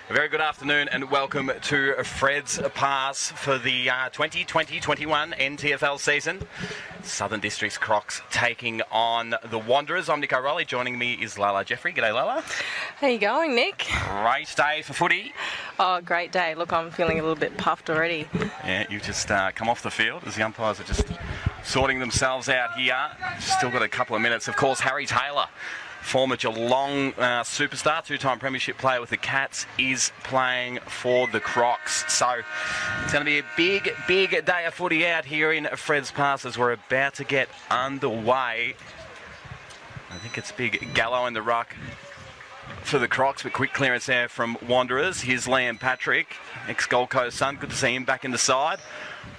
A very good afternoon and welcome to Fred's Pass for the 2020-21 NTFL season. Southern Districts Crocs taking on the Wanderers. I'm Nick O'Reilly. Joining me is Lala Jeffrey. G'day, Lala. How you going, Nick? Great day for footy. Oh, great day. Look, I'm feeling a little bit puffed already. Yeah, you've just come off the field as the umpires are just sorting themselves out here. Still got a couple of minutes. Of course, Harry Taylor, former Geelong superstar, two-time premiership player with the Cats, is playing for the Crocs. So it's going to be a big day of footy out here in Fred's Pass as we're about to get underway. I think it's big Gallo in the ruck for the Crocs, but quick clearance there from Wanderers. Here's Liam Patrick, ex-Gold Coast son. Good to see him back in the side.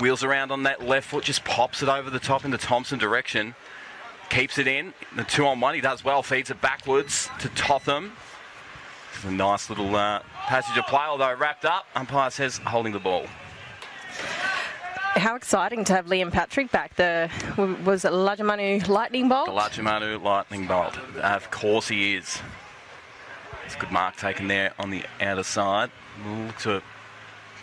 Wheels around on that left foot, just pops it over the top in the Thompson direction. Keeps it in, the 2-on-1, he does well, feeds it backwards to Totham. It's a nice little passage of play, although wrapped up. Umpire says holding the ball. How exciting to have Liam Patrick back. Was it Lajamanu lightning bolt? The Lajamanu lightning bolt. Of course he is. It's a good mark taken there on the outer side. We'll look to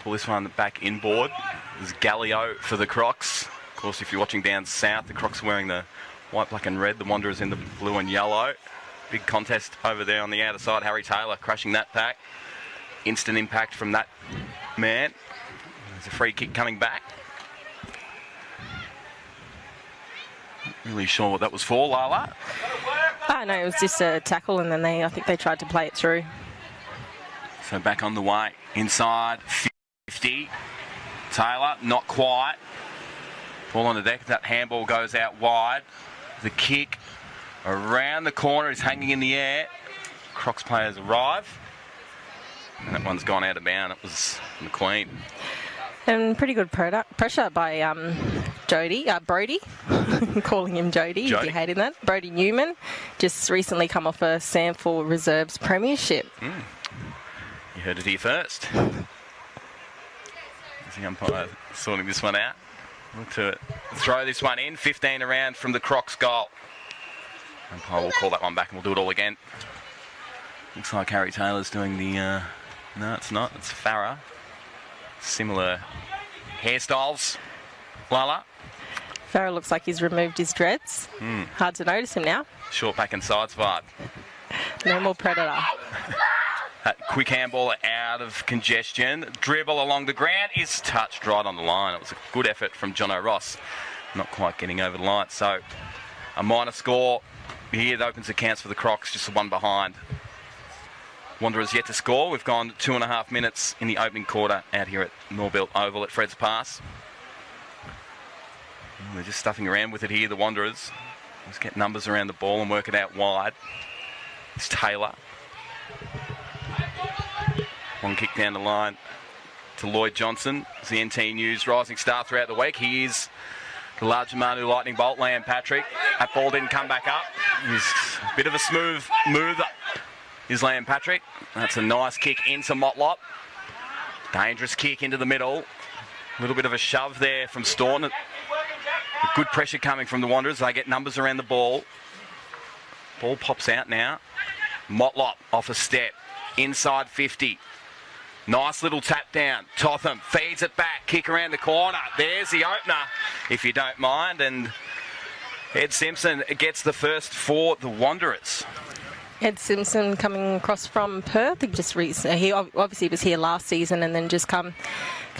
pull this one back inboard. There's Gallio for the Crocs. Of course, if you're watching down south, the Crocs are wearing the white, black and red. The Wanderers in the blue and yellow. Big contest over there on the outer side. Harry Taylor crashing that pack. Instant impact from that man. There's a free kick coming back. Not really sure what that was for, Lala. No, it was just a tackle, and then I think they tried to play it through. So back on the way. Inside 50. Taylor, not quite. Ball on the deck. That handball goes out wide. The kick around the corner is hanging in the air. Crocs players arrive. And that one's gone out of bounds. It was McQueen. And pretty good pressure by Brody. Calling him Jody, if you hated that. Brody Newman, just recently come off a Sample Reserves premiership. You heard it here first. Is the umpire sorting this one out? Look to throw this one in. 15 around from the Crocs goal. Umpire will call that one back and we'll do it all again. Looks like Harry Taylor's doing the... no, it's not. It's Farah. Similar hairstyles. Lala. Farah looks like he's removed his dreads. Hard to notice him now. Short back and sides vibe. No more Predator. That quick handball out of congestion. Dribble along the ground is touched right on the line. It was a good effort from Jono Ross. Not quite getting over the line. So a minor score here that opens accounts for the Crocs, just the one behind. Wanderers yet to score. We've gone 2.5 minutes in the opening quarter out here at Norbuilt Oval at Fred's Pass. They're just stuffing around with it here, the Wanderers. Let's get numbers around the ball and work it out wide. It's Taylor. One kick down the line to Lloyd Johnson. It's the NT News rising star throughout the week. He is the large Manu lightning bolt, Liam Patrick. That ball didn't come back up. He's a bit of a smooth mover. Is Liam Patrick. That's a nice kick into Motlop. Dangerous kick into the middle. A little bit of a shove there from Staunton. Good pressure coming from the Wanderers. They get numbers around the ball. Ball pops out now. Motlop off a step. Inside 50. Nice little tap down. Totham feeds it back. Kick around the corner. There's the opener, if you don't mind. And Ed Simpson gets the first for the Wanderers. Ed Simpson coming across from Perth. He obviously was here last season and then just come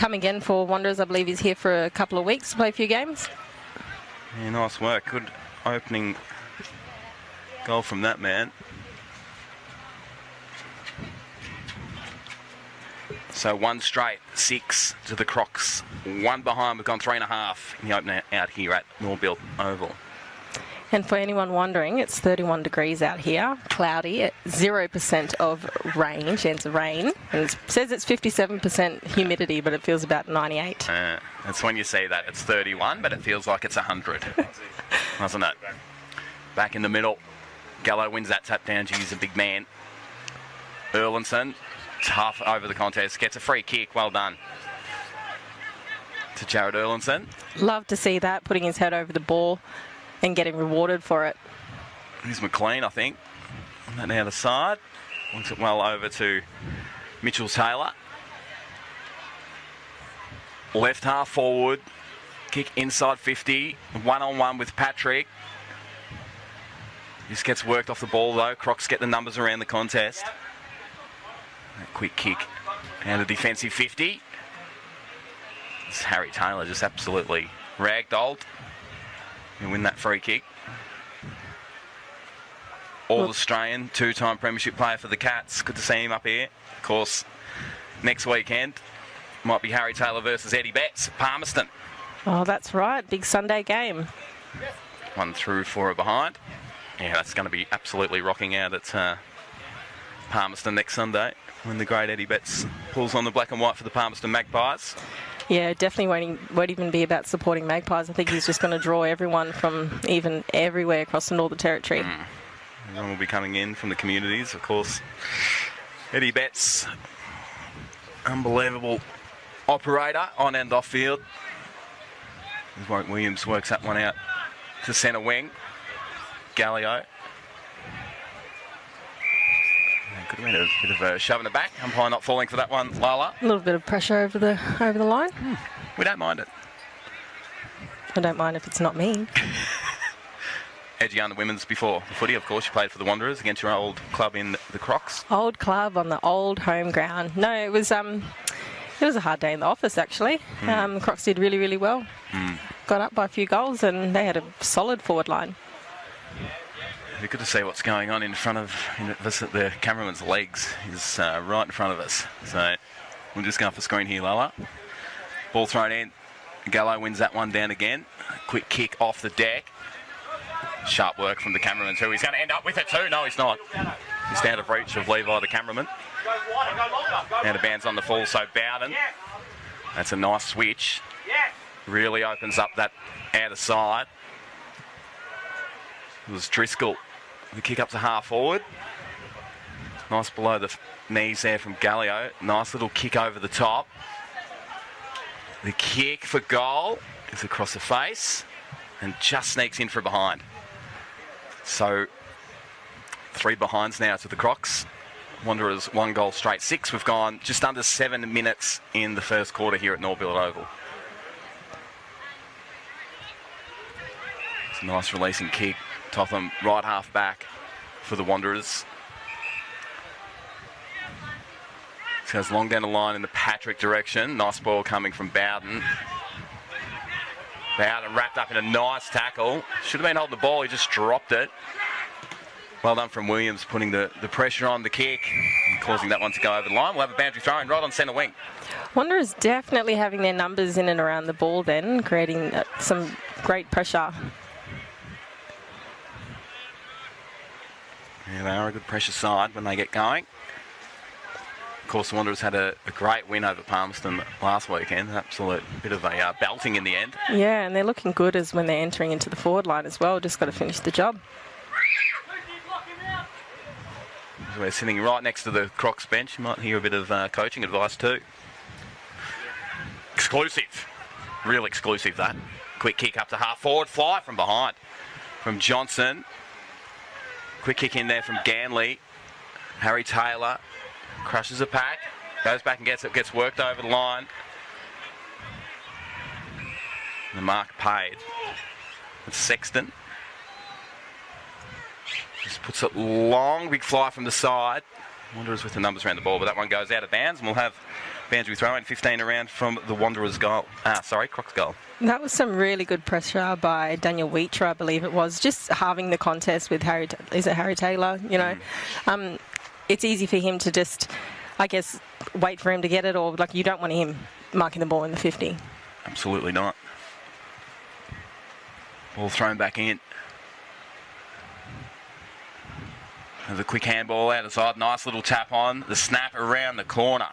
again for Wanderers. I believe he's here for a couple of weeks to play a few games. Yeah, nice work. Good opening goal from that man. So one straight, 6 to the Crocs. One behind. We've gone 3.5 in the opener out here at Norbuilt Oval. And for anyone wondering, it's 31 degrees out here, cloudy, at 0% of rain, chance of rain. And it says it's 57% humidity, but it feels about 98. That's when you see that. It's 31, but it feels like it's 100, doesn't it? Back in the middle. Gallo wins that tap down. He's a big man. Erlinson, tough over the contest, gets a free kick. Well done to Jared Erlinson. Love to see that, putting his head over the ball and getting rewarded for it. Here's McLean, I think, on that other side. Wants it well over to Mitchell Taylor. Left half forward. Kick inside 50. One-on-one with Patrick. This gets worked off the ball though. Crocs get the numbers around the contest. That quick kick and a defensive 50. It's Harry Taylor just absolutely ragdolled and win that free kick. All-Australian, two-time premiership player for the Cats. Good to see him up here. Of course, next weekend might be Harry Taylor versus Eddie Betts at Palmerston. Oh, that's right. Big Sunday game. 1 through, 4 are behind. Yeah, that's going to be absolutely rocking out at Palmerston next Sunday when the great Eddie Betts pulls on the black and white for the Palmerston Magpies. Yeah, definitely won't even be about supporting Magpies. I think he's just going to draw everyone from even everywhere across the Northern Territory. Everyone will be coming in from the communities, of course. Eddie Betts, unbelievable operator on and off field. Warwick Williams works that one out to centre wing. Gallio. Could have been a bit of a shoving it back. Umpire not falling for that one, Lala. A little bit of pressure over the line. We don't mind it. I don't mind if it's not me. Edgy on the women's before the footy, of course. You played for the Wanderers against your old club in the Crocs. Old club on the old home ground. No, it was a hard day in the office, actually. The Crocs did really, really well. Got up by a few goals and they had a solid forward line. It'd be good to see what's going on in front of us. The cameraman's legs is right in front of us. So we'll just go off the screen here, Lala. Ball thrown in. Gallo wins that one down again. Quick kick off the deck. Sharp work from the cameraman too. He's going to end up with it too. No, he's not. He's out of reach of Levi, the cameraman. Out of bounds on the full, so Bowden. That's a nice switch. Really opens up that outer side. It was Driscoll. The kick up to half forward. Nice below the knees there from Gallio. Nice little kick over the top. The kick for goal is across the face and just sneaks in for behind. So 3 behinds now to the Crocs. Wanderers 1 goal straight 6. We've gone just under 7 minutes in the first quarter here at Norbuilt Oval. It's a nice releasing kick. Topham right half back for the Wanderers. This goes long down the line in the Patrick direction. Nice ball coming from Bowden. Bowden wrapped up in a nice tackle. Should have been holding the ball, he just dropped it. Well done from Williams, putting the pressure on the kick and causing that one to go over the line. We'll have a boundary throw in right on centre wing. Wanderers definitely having their numbers in and around the ball then, creating some great pressure. Yeah, they are a good pressure side when they get going. Of course, the Wanderers had a great win over Palmerston last weekend. Absolute bit of a belting in the end. Yeah, and they're looking good as when they're entering into the forward line as well. Just got to finish the job. So we're sitting right next to the Crocs bench. You might hear a bit of coaching advice too. Exclusive. Real exclusive, that. Quick kick up to half forward. Fly from behind from Johnson. Quick kick in there from Ganley. Harry Taylor crushes a pack, goes back and gets it, gets worked over the line. The mark paid. It's Sexton. Just puts it long, big fly from the side. Wanderers with the numbers around the ball, but that one goes out of bounds, and we'll have boundary throw in 15 around from the Wanderers' goal. Crocs' goal. That was some really good pressure by Daniel Wheater, I believe it was. Just halving the contest with Harry Taylor, you know. It's easy for him to just, I guess, wait for him to get it, or like you don't want him marking the ball in the 50. Absolutely not. Ball thrown back in. There's a quick handball out of the side. Nice little tap on. The snap around the corner.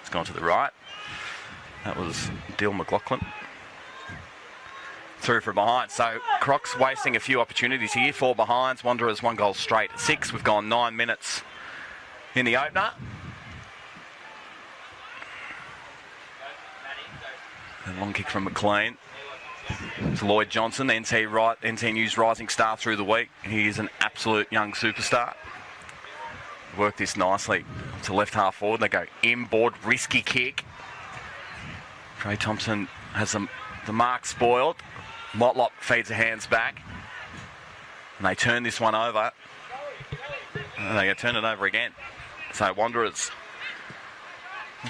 It's gone to the right. That was Dill McLaughlin. Through from behind. So Crocs wasting a few opportunities here. 4 behinds. Wanderers 1 goal straight at 6. We've gone 9 minutes in the opener. A long kick from McLean. It's Lloyd Johnson, NT News rising star through the week. He is an absolute young superstar. work this nicely to left half forward. They go inboard, risky kick. Trey Thompson has the mark spoiled. Motlop feeds the hands back. And they turn this one over. And they turn it over again. So Wanderers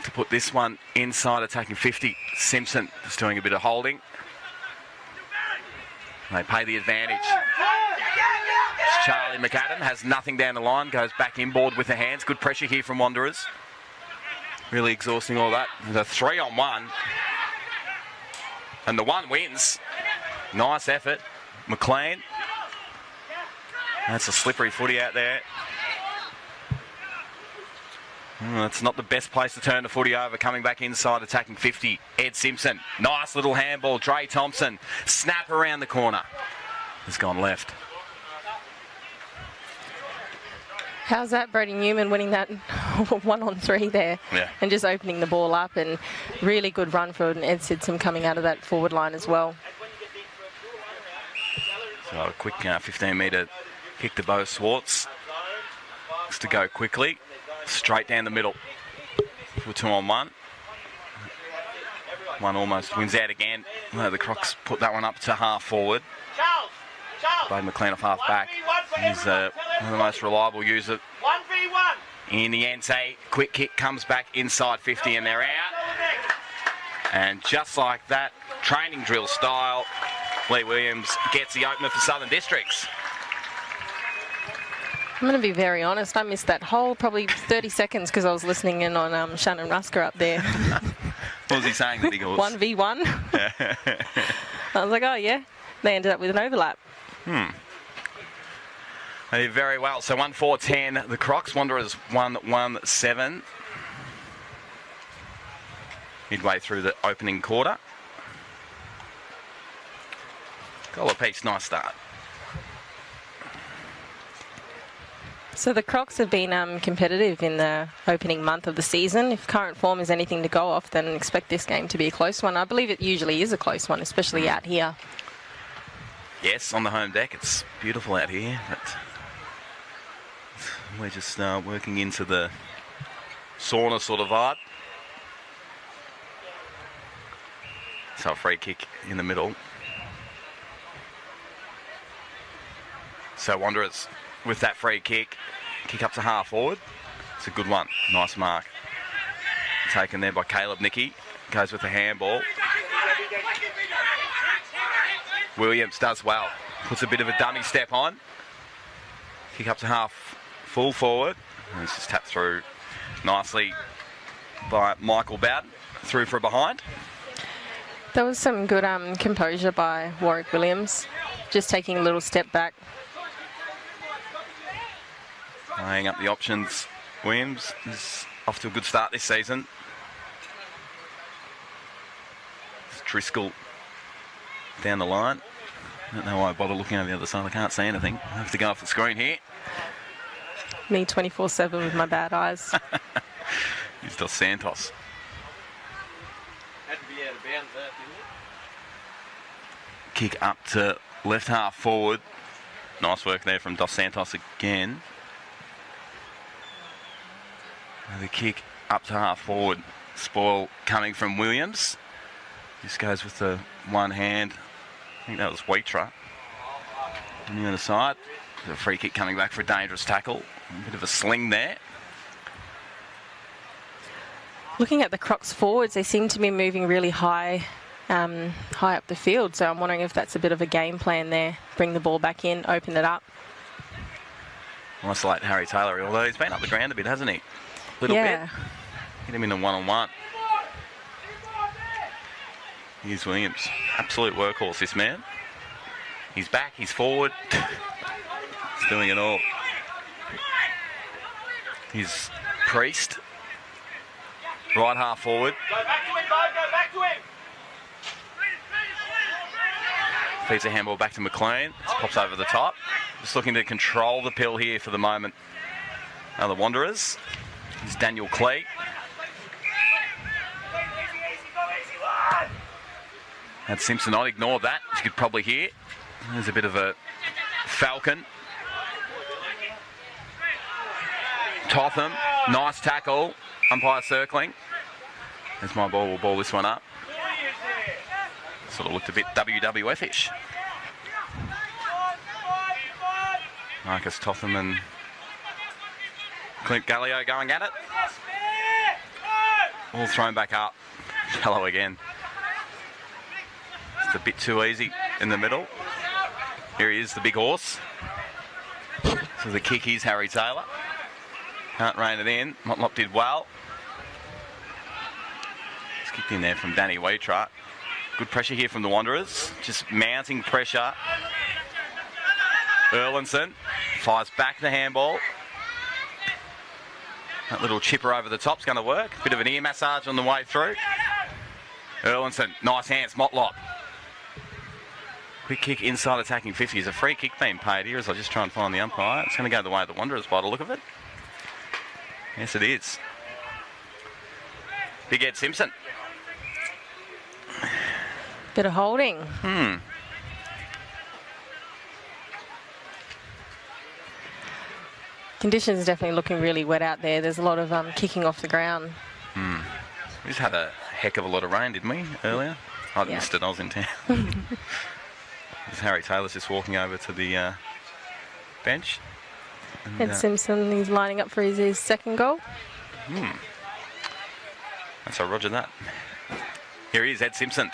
to put this one inside, attacking 50. Simpson is doing a bit of holding. They pay the advantage. Charlie McAdam has nothing down the line, goes back inboard with the hands. Good pressure here from Wanderers. Really exhausting all that. The 3-on-1. And the one wins. Nice effort. McLean. That's a slippery footy out there. That's not the best place to turn the footy over. Coming back inside, attacking 50. Ed Simpson. Nice little handball. Trey Thompson. Snap around the corner. Has gone left. How's that? Brody Newman winning that 1-on-3 there. Yeah. And just opening the ball up, and really good run for Ed Simpson coming out of that forward line as well. So a quick 15-metre kick to Bo Swartz. Looks to go quickly. Straight down the middle for 2-on-1. One almost wins out again. The Crocs put that one up to half forward. Blade McLean off half back. He's one of the most reliable users. In the end, say, quick kick comes back inside 50 and they're out. And just like that, training drill style, Lee Williams gets the opener for Southern Districts. I'm going to be very honest. I missed that whole probably 30 seconds because I was listening in on Shannon Rusker up there. What was he saying, the big horse? 1v1. I was like, oh, yeah. They ended up with an overlap. They did very well. So 1-4-10. The Crocs. Wanderers 1-1-7. Midway through the opening quarter. Goal apiece. Nice start. So the Crocs have been competitive in the opening month of the season. If current form is anything to go off, then expect this game to be a close one. I believe it usually is a close one, especially out here. Yes, on the home deck. It's beautiful out here, but we're just working into the sauna sort of vibe. So a free kick in the middle. So Wanderers with that free kick up to half forward. It's a good one. Nice mark. Taken there by Caleb Nicky. Goes with the handball. Williams does well. Puts a bit of a dummy step on. Kick up to half full forward. And it's just tapped through nicely by Michael Bowden. Through for a behind. There was some good composure by Warwick Williams. Just taking a little step back. Laying up the options. Williams is off to a good start this season. It's Driscoll down the line. I don't know why I bother looking over the other side. I can't see anything. I have to go off the screen here. Me 24/7 with my bad eyes. He's Dos Santos. Had to be out of bounds there, didn't it? Kick up to left half forward. Nice work there from Dos Santos again. The kick up to half forward. Spoil coming from Williams. This goes with the one hand. I think that was Waitra. On the other side. The free kick coming back for a dangerous tackle. A bit of a sling there. Looking at the Crocs forwards, they seem to be moving really high up the field. So I'm wondering if that's a bit of a game plan there. Bring the ball back in, open it up. Nice like Harry Taylor, although he's been up the ground a bit, hasn't he? Little bit. Hit him in a one-on-one. Here's Williams. Absolute workhorse, this man. He's back, he's forward. He's doing it all. He's Priest. Right half forward. Go back to him, Bo, go back to him. Feeds a handball back to McLean. Just pops over the top. Just looking to control the pill here for the moment. Now the Wanderers. Here's Daniel Clee. Had Simpson not ignored that, as you could probably hear. There's a bit of a falcon. Totham, nice tackle. Umpire circling. As my ball will ball this one up. Sort of looked a bit WWF-ish. Marcus Totham and Clint Gallio going at it. All thrown back up. Shallow again. Just a bit too easy in the middle. Here he is, the big horse. So the kick is Harry Taylor. Can't rein it in. Motlop did well. It's kicked in there from Danny Waitrot. Good pressure here from the Wanderers. Just mounting pressure. Erlinson fires back the handball. That little chipper over the top's going to work. Bit of an ear massage on the way through. Erlinson, nice hands, Motlop. Quick kick inside attacking 50. Is a free kick being paid here as I just try and find the umpire. It's going to go the way of the Wanderers by the look of it. Yes, it is. Big Ed Simpson. Bit of holding. Conditions definitely looking really wet out there. There's a lot of kicking off the ground. We just had a heck of a lot of rain, didn't we, earlier? I missed it. I was in town. Harry Taylor's just walking over to the bench. And, Ed Simpson, he's lining up for his second goal. That's a roger that. Here he is, Ed Simpson.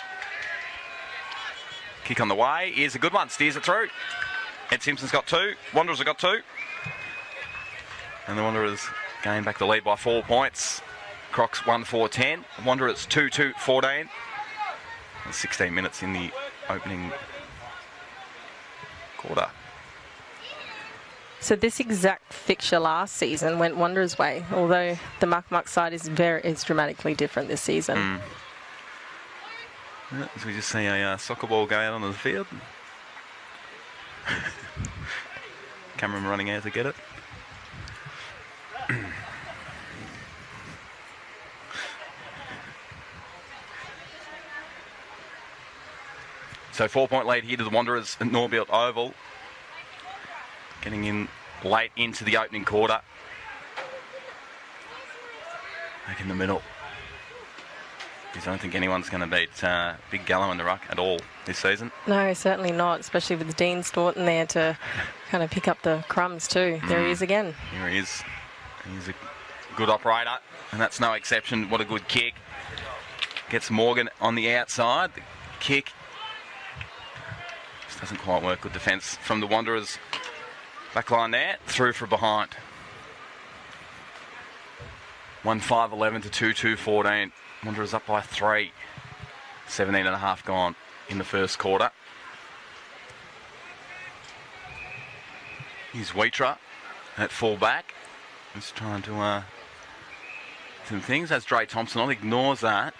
Kick on the way. Here's a good one. Steers it through. Ed Simpson's got 2. Wanderers have got 2. And the Wanderers gain back the lead by 4 points. Crocs 1-4-10. Wanderers 2-2-14. 16 minutes in the opening quarter. So this exact fixture last season went Wanderers' way, although the Muck side is dramatically different this season. Yeah, so we just see a soccer ball go out onto the field. Cameraman running out to get it. So 4-point lead here to the Wanderers at Norbuilt Oval. Getting in late into the opening quarter. Back in the middle. Because I don't think anyone's going to beat Big Gallo in the ruck at all this season. No, certainly not, especially with Dean Staunton there to kind of pick up the crumbs too. There he is again. Here he is. He's a good operator, and that's no exception. What a good kick. Gets Morgan on the outside. The kick just doesn't quite work. Good defence from the Wanderers. Back line there. Through from behind. 1-5-11 to 2-2-14. Wanderers up by 3. 17 and a half gone in the first quarter. Here's Waitrot at full back. Just trying to some things. As Dre Thompson on, ignores that.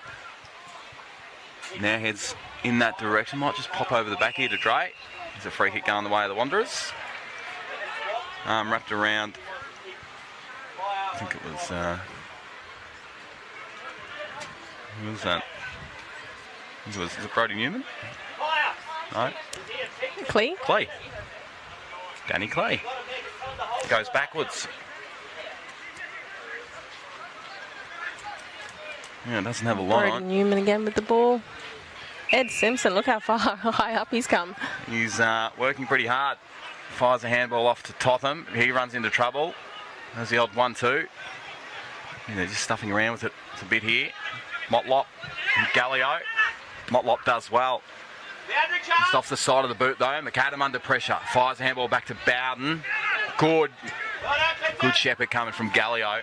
Now heads in that direction. Might just pop over the back here to Dre. There's a free kick going the way of the Wanderers. Wrapped around. I think it was. Who was that? Was it Brody Newman? No. Clay. Danny Clay. Goes backwards. Yeah, doesn't have a line. Brody Newman again with the ball. Ed Simpson, look how far high up he's come. He's working pretty hard. Fires a handball off to Totham. He runs into trouble. There's the odd 1-2. Just stuffing around with it a bit here. Motlop and Gallio. Motlop does well. Just off the side of the boot though. McAdam under pressure. Fires a handball back to Bowden. Good shepherd coming from Gallio.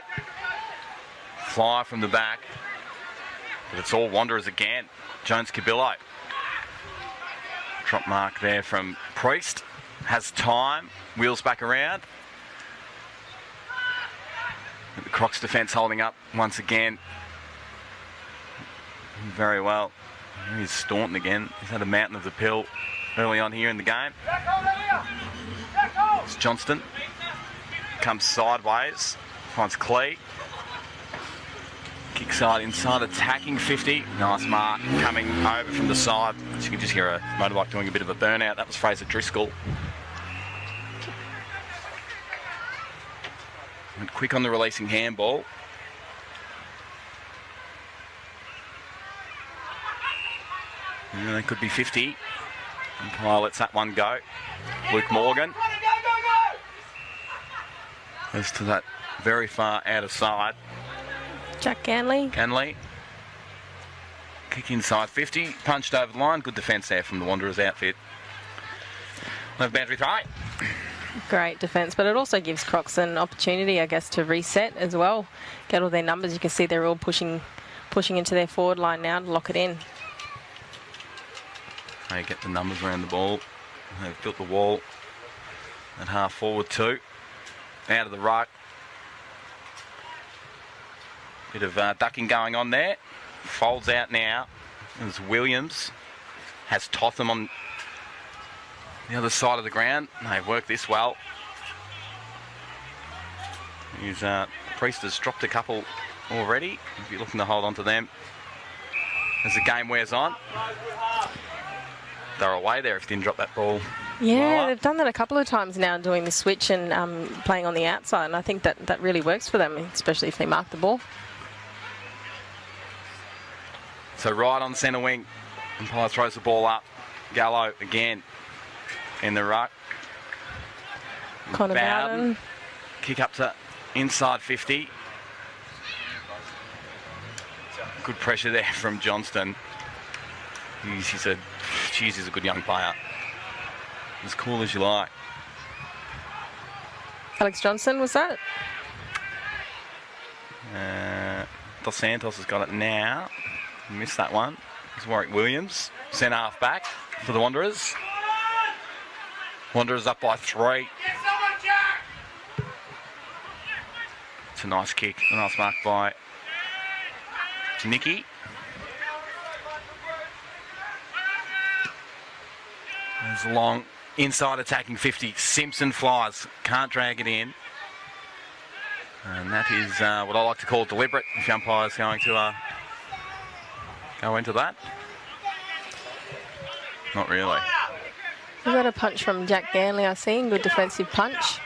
Fly from the back. But it's all Wanderers again. Jones Cabillo. Drop mark there from Priest. Has time. Wheels back around. The Crocs defence holding up once again. Very well. Here's Staunton again. He's had a mountain of the pill early on here in the game. It's Johnston. Comes sideways. Finds Clee. Kick side inside, attacking 50. Nice mark coming over from the side. As you can just hear a motorbike doing a bit of a burnout. That was Fraser Driscoll. Went quick on the releasing handball. Yeah, they could be 50. Umpire lets that one go. Luke Morgan goes to that very far out of side. Jack Ganley. Kick inside 50. Punched over the line. Good defence there from the Wanderers outfit. We'll have boundary throw. Great defence, but it also gives Crocs an opportunity, I guess, to reset as well. Get all their numbers. You can see they're all pushing into their forward line now to lock it in. They get the numbers around the ball. They've built the wall at half forward too. Out of the ruck. Bit of ducking going on there. Folds out now as Williams has Totham on the other side of the ground. They've worked this well. Priest has dropped a couple already. If you're looking to hold on to them as the game wears on. They're away there if you didn't drop that ball. Yeah, they've done that a couple of times now, doing the switch and playing on the outside, and I think that really works for them, especially if they mark the ball. So right on centre wing, umpire throws the ball up. Gallo again in the ruck. Connor Bowden. Kick up to inside 50. Good pressure there from Johnston. He's a good young player. As cool as you like. Alex Johnson, was that? Dos Santos has got it now. Missed that one. It's Warwick Williams. Centre half back for the Wanderers. Wanderers up by 3. It's a nice kick. A nice mark by Nicky. There's a long inside attacking 50. Simpson flies. Can't drag it in. And that is what I like to call deliberate. If the umpire's going to go into that. Not really. We got a punch from Jack Ganley, I see. Good defensive punch.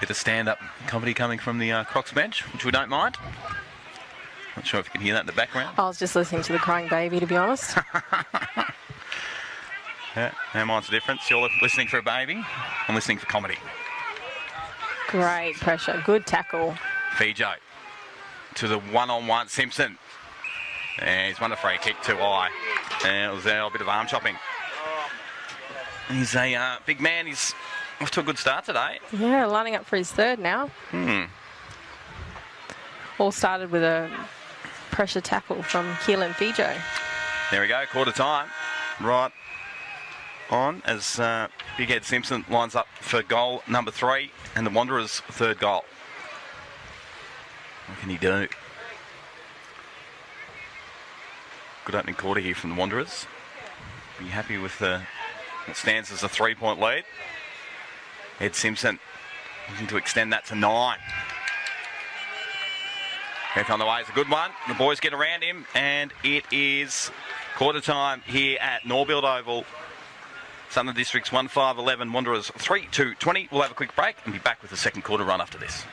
Bit of stand-up comedy coming from the Crocs bench, which we don't mind. Not sure if you can hear that in the background. I was just listening to the crying baby, to be honest. Yeah, how mine's the difference? You're listening for a baby. I'm listening for comedy. Great pressure. Good tackle. Fijo to the one-on-one. Simpson. And he's won a free kick too high. And it was a bit of arm chopping. He's a big man. He's off to a good start today. Yeah, lining up for his third now. All started with a pressure tackle from Keelan Fijo. There we go, quarter time. Right on as Big Ed Simpson lines up for goal number 3 and the Wanderers' third goal. What can he do? Good opening quarter here from the Wanderers. Be happy with what stands as a 3-point lead. Ed Simpson looking to extend that to 9. Back on the way is a good one. The boys get around him, and it is quarter time here at Norbuilt Oval. Southern Districts 1-5-11, Wanderers 3-2-20. We'll have a quick break and be back with the second quarter run after this.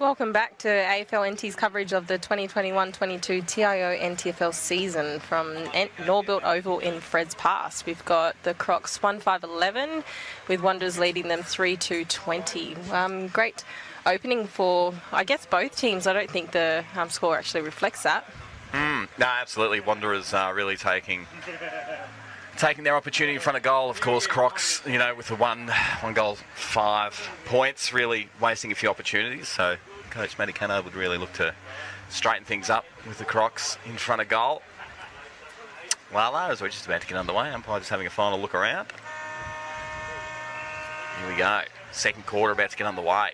Welcome back to AFL NT's coverage of the 2021-22 TIO NTFL season from Norbuilt Oval in Fred's Pass. We've got the Crocs 1-5-11 with Wanderers leading them 3-2-20. Great opening for, I guess, both teams. I don't think the score actually reflects that. No, absolutely. Wanderers are really taking their opportunity in front of goal. Of course, Crocs, you know, with the one goal, 5 points, really wasting a few opportunities. So Coach Matty Cano would really look to straighten things up with the Crocs in front of goal. Lala, as we're just about to get underway, umpire just having a final look around. Here we go. Second quarter about to get underway.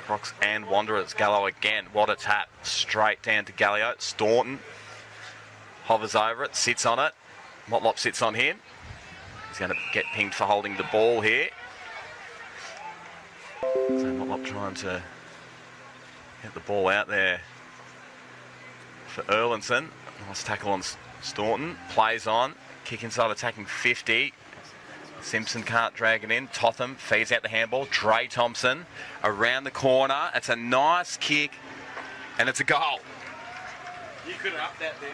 Crocs and Wanderers. Gallo again. What a tap. Straight down to Gallio. Staunton hovers over it, sits on it. Motlop sits on him. He's going to get pinged for holding the ball here. So Motlop trying to get the ball out there for Erlinson. Nice tackle on Staunton. Plays on. Kick inside attacking 50. Simpson can't drag it in. Totham feeds out the handball. Dre Thompson around the corner. It's a nice kick and it's a goal. You could have upped that then.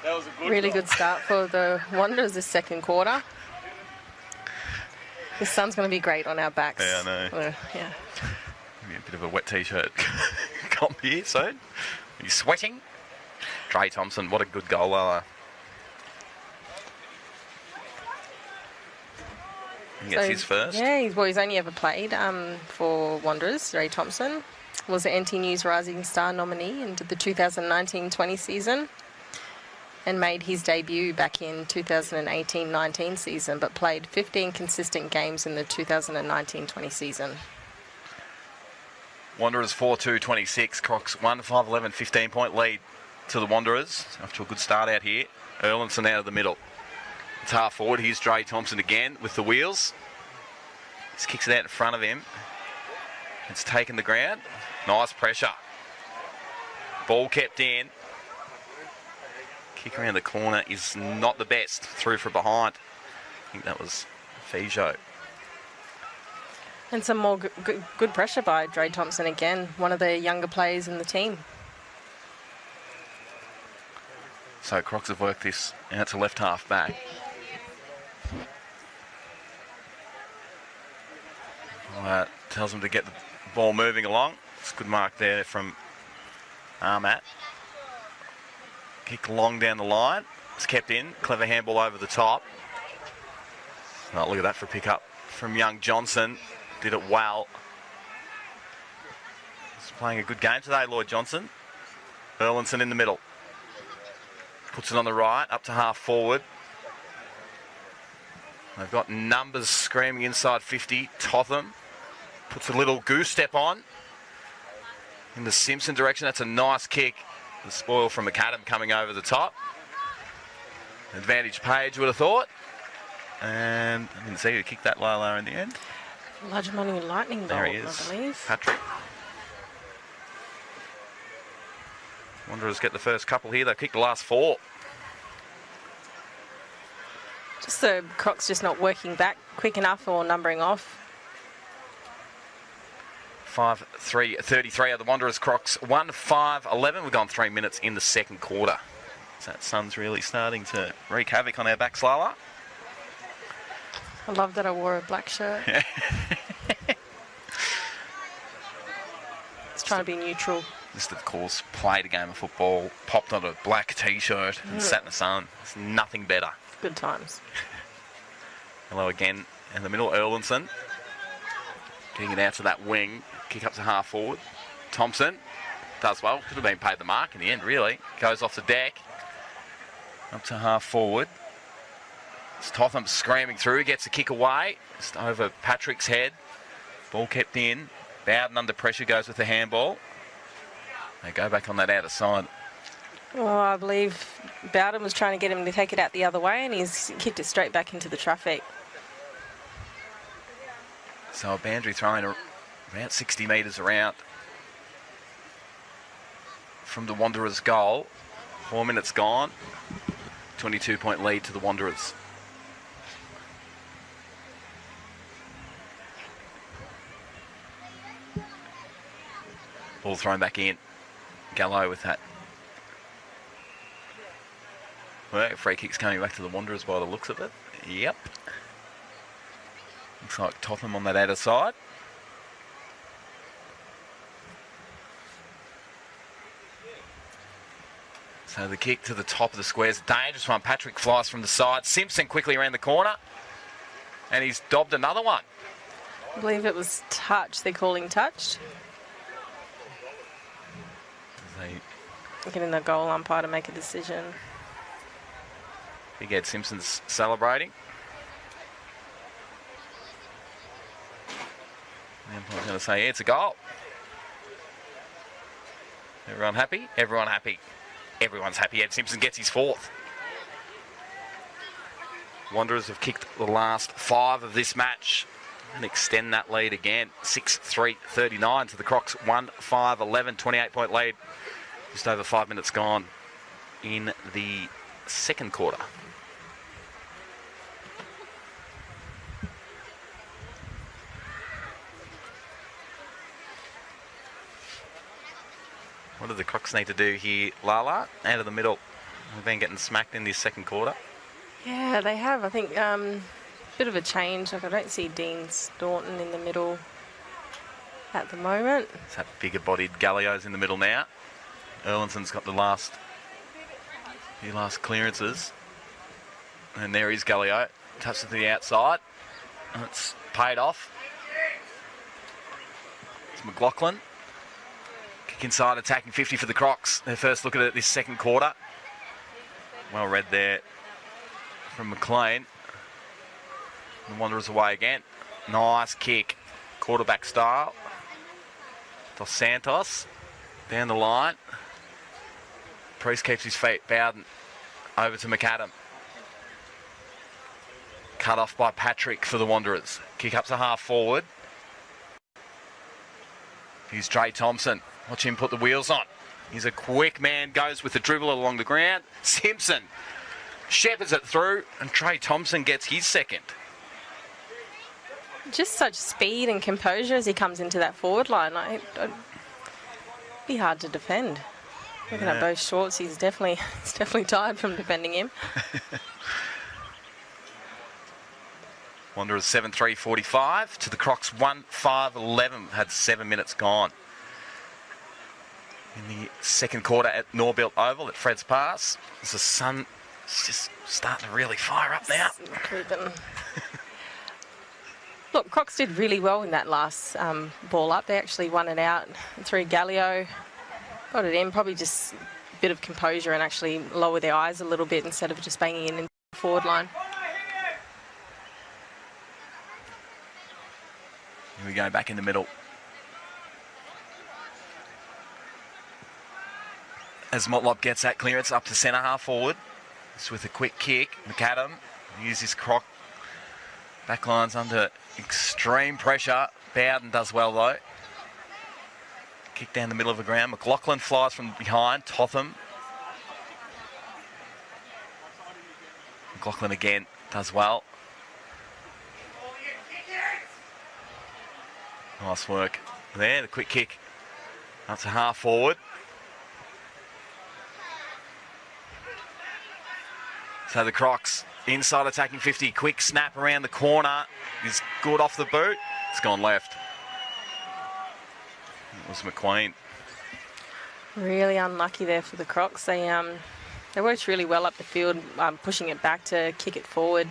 That was a good Really goal. good start for the Wanderers this second quarter. The sun's going to be great on our backs. Yeah, I know. Yeah. Maybe a bit of a wet t-shirt comp here soon. Are you sweating? Dre Thompson, what a good goal, Lala. He gets his first. Yeah, he's only ever played for Wanderers. Ray Thompson was the NT News Rising Star nominee into the 2019-20 season and made his debut back in 2018-19 season, but played 15 consistent games in the 2019-20 season. Wanderers 4-2-26. Crocs 1-5-11, 15-point lead to the Wanderers. Off to a good start out here. Erlinson out of the middle. It's half forward. Here's Dre Thompson again with the wheels. Just kicks it out in front of him. It's taken the ground. Nice pressure. Ball kept in. Kick around the corner is not the best. Through from behind. I think that was Fijo. And some more good pressure by Dre Thompson again, one of the younger players in the team. So Crocs have worked this out to left half back. Well, that tells them to get the ball moving along. It's a good mark there from Armat. Kick long down the line. It's kept in. Clever handball over the top. Oh, look at that for a pick up from young Johnson. Did it well. He's playing a good game today, Lloyd Johnson. Erlinson in the middle. Puts it on the right, up to half forward. They've got numbers screaming inside 50. Totham puts a little goose step on in the Simpson direction. That's a nice kick. The spoil from McAdam coming over the top. Advantage Page would have thought. And I didn't see who kicked that low in the end. Large money lightning bolt, There he is. I believe. Patrick. Wanderers get the first couple here. They've kicked the last 4. Just the Crocs just not working back quick enough or numbering off. 5-3-33 are the Wanderers. Crocs 1-5-11. We've gone 3 minutes in the second quarter. So that sun's really starting to wreak havoc on our backs, Lala. I love that I wore a black shirt. It's trying to be neutral. Just, of course, played a game of football, popped on a black t-shirt and sat in the sun. It's nothing better. Good times. Hello again in the middle, Erlinson. Getting it out to that wing. Kick up to half forward. Thompson does well. Could have been paid the mark in the end, really. Goes off the deck. Up to half forward. It's Totham screaming through. Gets a kick away. Just over Patrick's head. Ball kept in. Bowden under pressure goes with the handball. They go back on that outer side. Well, I believe Bowden was trying to get him to take it out the other way and he's kicked it straight back into the traffic. So a boundary throwing about 60 metres around from the Wanderers' goal. 4 minutes gone. 22-point lead to the Wanderers. Ball thrown back in. Gallo with that. Well, free kick's coming back to the Wanderers by the looks of it. Yep. Looks like Totham on that outer side. So the kick to the top of the square is a dangerous one. Patrick flies from the side. Simpson quickly around the corner. And he's dobbed another one. I believe it was touch. They're calling touched. Getting the goal umpire to make a decision. Big Ed Simpson's celebrating. The umpire's going to say, yeah, it's a goal. Everyone happy? Everyone happy. Everyone's happy. Ed Simpson gets his 4th. Wanderers have kicked the last 5 of this match and extend that lead again. 6-3-39 to the Crocs. 1-5-11, 28-point lead. Just over 5 minutes gone in the second quarter. What do the Crocs need to do here, Lala? Out of the middle. We've been getting smacked in this second quarter. Yeah, they have. I think bit of a change. Like, I don't see Dean Staunton in the middle at the moment. It's that bigger-bodied Gallio's in the middle now. Erlinson's got the last clearances. And there is Gallio. Touches to the outside. And it's paid off. It's McLaughlin. Kick inside, attacking 50 for the Crocs. Their first look at it this second quarter. Well read there from McLean. The Wanderers away again. Nice kick. Quarterback style. Dos Santos. Down the line. Priest keeps his feet. Bowden over to McAdam. Cut off by Patrick for the Wanderers. Kick up to half forward. Here's Trey Thompson. Watch him put the wheels on. He's a quick man, goes with the dribble along the ground. Simpson shepherds it through, and Trey Thompson gets his second. Just such speed and composure as he comes into that forward line. It'd be hard to defend. Looking at both shorts, he's definitely tired from defending him. Wanderers 7-3-45 to the Crocs 1-5-11. Had 7 minutes gone. In the second quarter at Norbuilt Oval at Fred's Pass. As the sun is just starting to really fire up now. Look, Crocs did really well in that last ball up. They actually won it out through Gallio. Got it in, probably just a bit of composure and actually lower their eyes a little bit instead of just banging in the forward line. Here we go, back in the middle. As Motlop gets that clearance up to centre half forward. Just with a quick kick. McAdam uses Croc. Backline's under extreme pressure. Bowden does well though. Kick down the middle of the ground. McLaughlin flies from behind. Totham. McLaughlin again does well. Nice work there. The quick kick up to half forward. So the Crocs inside attacking 50. Quick snap around the corner. Is good off the boot. It's gone left. It was McQueen. Really unlucky there for the Crocs. They worked really well up the field, pushing it back to kick it forward.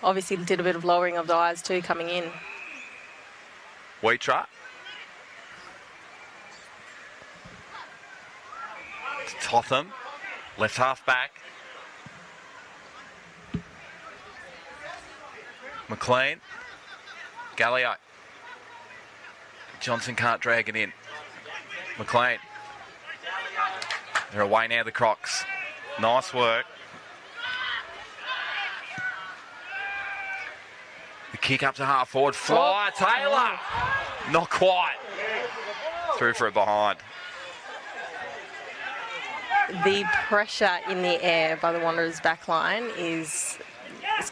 Obviously did a bit of lowering of the eyes too coming in. Wheatra. Totham. Left half back. McLean. Gallio. Johnson can't drag it in. McLean. They're away now, the Crocs. Nice work. The kick up to half forward. Fly, Taylor. Not quite. Through for a behind. The pressure in the air by the Wanderers back line is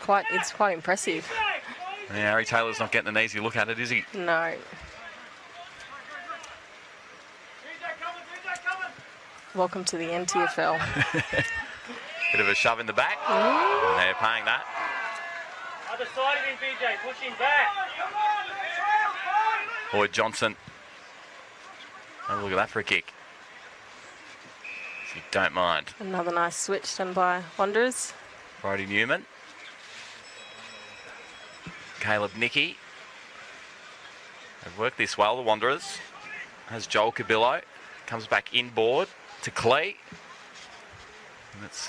quite impressive. Yeah, Harry Taylor's not getting an easy look at it, is he? No. welcome to the NTFL. Bit of a shove in the back. And they're paying that. Other side of him, BJ, push him back. Boyd Johnson. Oh, look at that for a kick. If you don't mind. Another nice switch done by Wanderers. Brody Newman. Caleb Nicky. They've worked this well, the Wanderers. Has Joel Cabillo. Comes back inboard to Clee. And it's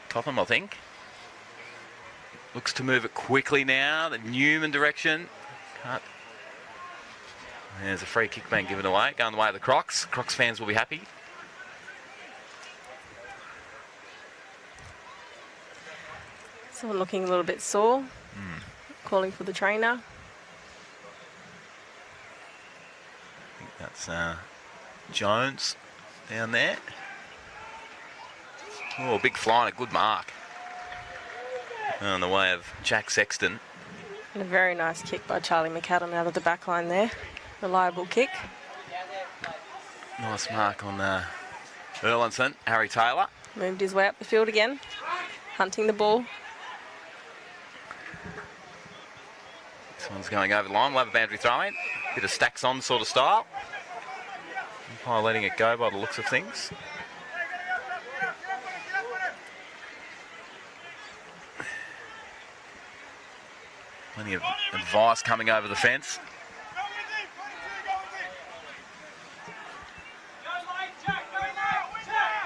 Topham, I think. Looks to move it quickly now. The Newman direction. Can't. There's a free kick being given away. Going the way of the Crocs. Crocs fans will be happy. Someone looking a little bit sore. Calling for the trainer. I think that's Jones down there. Oh, big fly and a good mark. On the way of Jack Sexton. And a very nice kick by Charlie McAdam out of the back line there. Reliable kick. Nice mark on Erlinson. Harry Taylor. Moved his way up the field again. Hunting the ball. This one's going over the line. We'll have a boundary throw in. Bit of stacks on sort of style. Umpire letting it go by the looks of things. Plenty of advice coming over the fence.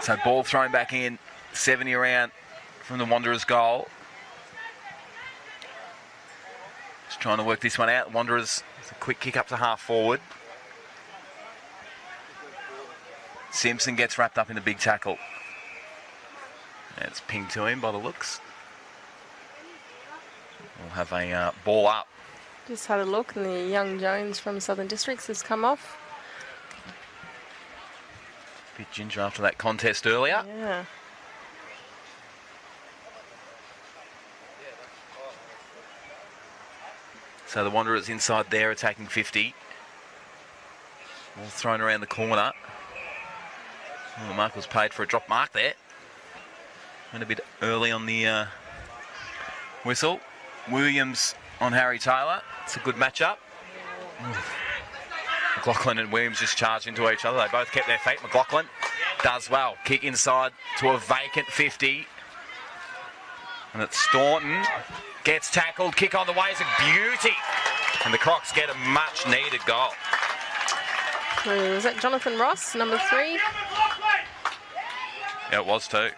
So ball thrown back in, 70 around from the Wanderers' goal. Just trying to work this one out. Wanderers, it's a quick kick up to half forward. Simpson gets wrapped up in a big tackle. And it's pinged to him by the looks. We'll have a ball up. Just had a look and the young Jones from Southern Districts has come off. Bit ginger after that contest earlier. Yeah. So the Wanderers inside there attacking 50. Ball thrown around the corner. Oh, the mark was paid for a drop mark there. Went a bit early on the whistle. Williams on Harry Taylor. It's a good matchup. McLaughlin and Williams just charged into each other. They both kept their feet. McLaughlin does well. Kick inside to a vacant 50. And it's Staunton. Gets tackled. Kick on the way is a beauty. And the Crocs get a much needed goal. Was that Jonathan Ross, number 3? Yeah, it was too.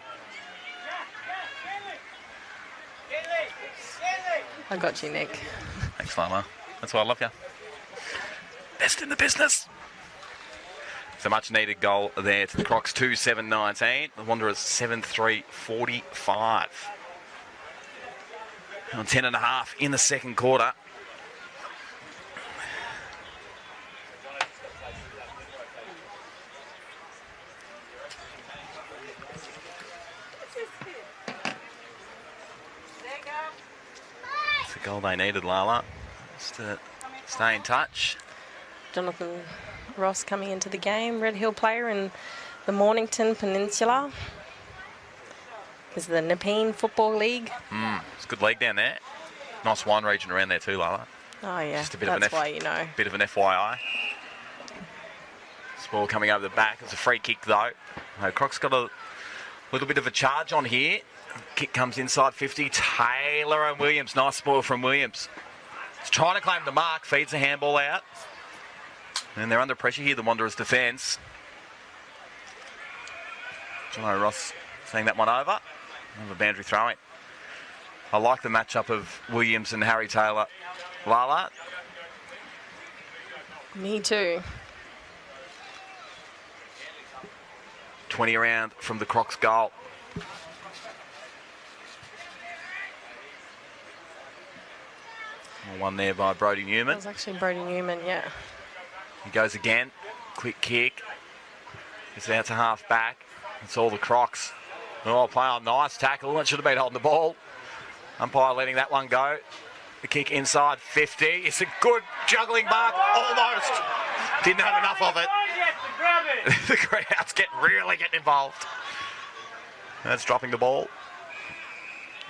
I got you, Nick. Thanks, Lama. That's why I love you. Best in the business. It's a much needed goal there to the Crocs, 2-7-19. The Wanderers 7-3-45. On 10.5 in the second quarter. It's the goal they needed, Lala. Just to stay in touch. Jonathan Ross coming into the game, Red Hill player in the Mornington Peninsula. Is the Nepean Football League. It's a good league down there. Nice wine region around there too, Lala. Oh yeah, Just a bit that's of why you know. Bit of an FYI. This ball coming over the back. It's a free kick though. No, Croc's got a little bit of a charge on here. Kick comes inside 50. Taylor and Williams. Nice spoil from Williams. He's trying to claim the mark. Feeds the handball out. And they're under pressure here, the Wanderers' defence. Jono Ross seeing that one over. Another boundary throwing. I like the matchup of Williams and Harry Taylor. Lala. Me too. 20 around from the Crocs' goal. One there by Brody That Newman. was actually Brody Newman, yeah. He goes again. Quick kick. It's out to half back. It's all the Crocs. Oh, play on. Nice tackle. That should have been holding the ball. Umpire letting that one go. The kick inside 50. It's a good juggling mark. Almost. Didn't have enough of it. The crowd's really getting involved. That's dropping the ball.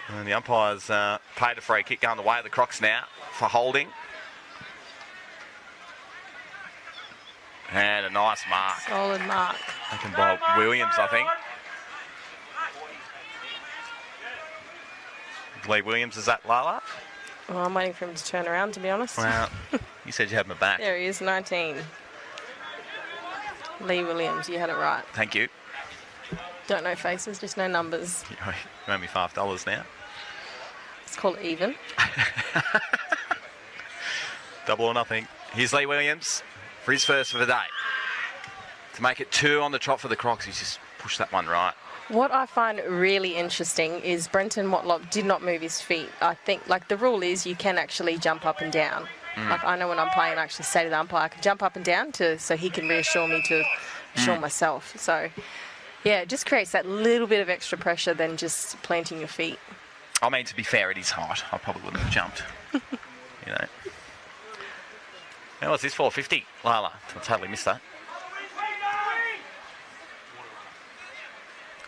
And the umpires paid a free kick going the way of the Crocs now for holding. And a nice mark. Solid mark. Taken by Williams, I think. Lee Williams, is that Lala? Well, I'm waiting for him to turn around, to be honest. Well, you said you had my back. There he is, 19. Lee Williams, you had it right. Thank you. Don't know faces, just know numbers. You owe me $5 now. Let's call it even. Double or nothing. Here's Lee Williams for his first for the day. To make it 2 on the trot for the Crocs, he's just pushed that one right. What I find really interesting is Brenton Motlop did not move his feet. I think, like, the rule is you can actually jump up and down. Like, I know when I'm playing, I actually say to the umpire, I can jump up and down so he can reassure me to assure myself. So, yeah, it just creates that little bit of extra pressure than just planting your feet. I mean, to be fair, at his height, I probably wouldn't have jumped. You know. Now, what's this for? 50, Lala. I totally missed that.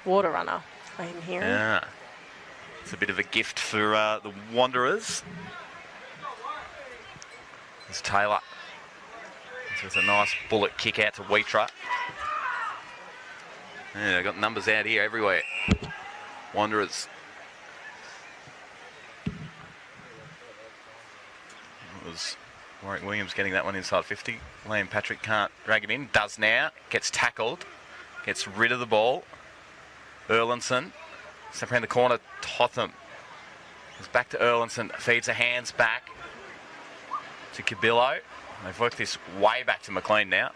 Water runner, I'm hearing. Yeah. It's a bit of a gift for the Wanderers. It's Taylor. It's a nice bullet kick out to Wheatra. Yeah, they've got numbers out here everywhere. Wanderers. It was Warwick Williams getting that one inside 50. Liam Patrick can't drag it in. Does now. Gets tackled. Gets rid of the ball. Erlinson. Step around the corner. Totham. Goes back to Erlinson. Feeds the hands back to Cabillo. They've worked this way back to McLean now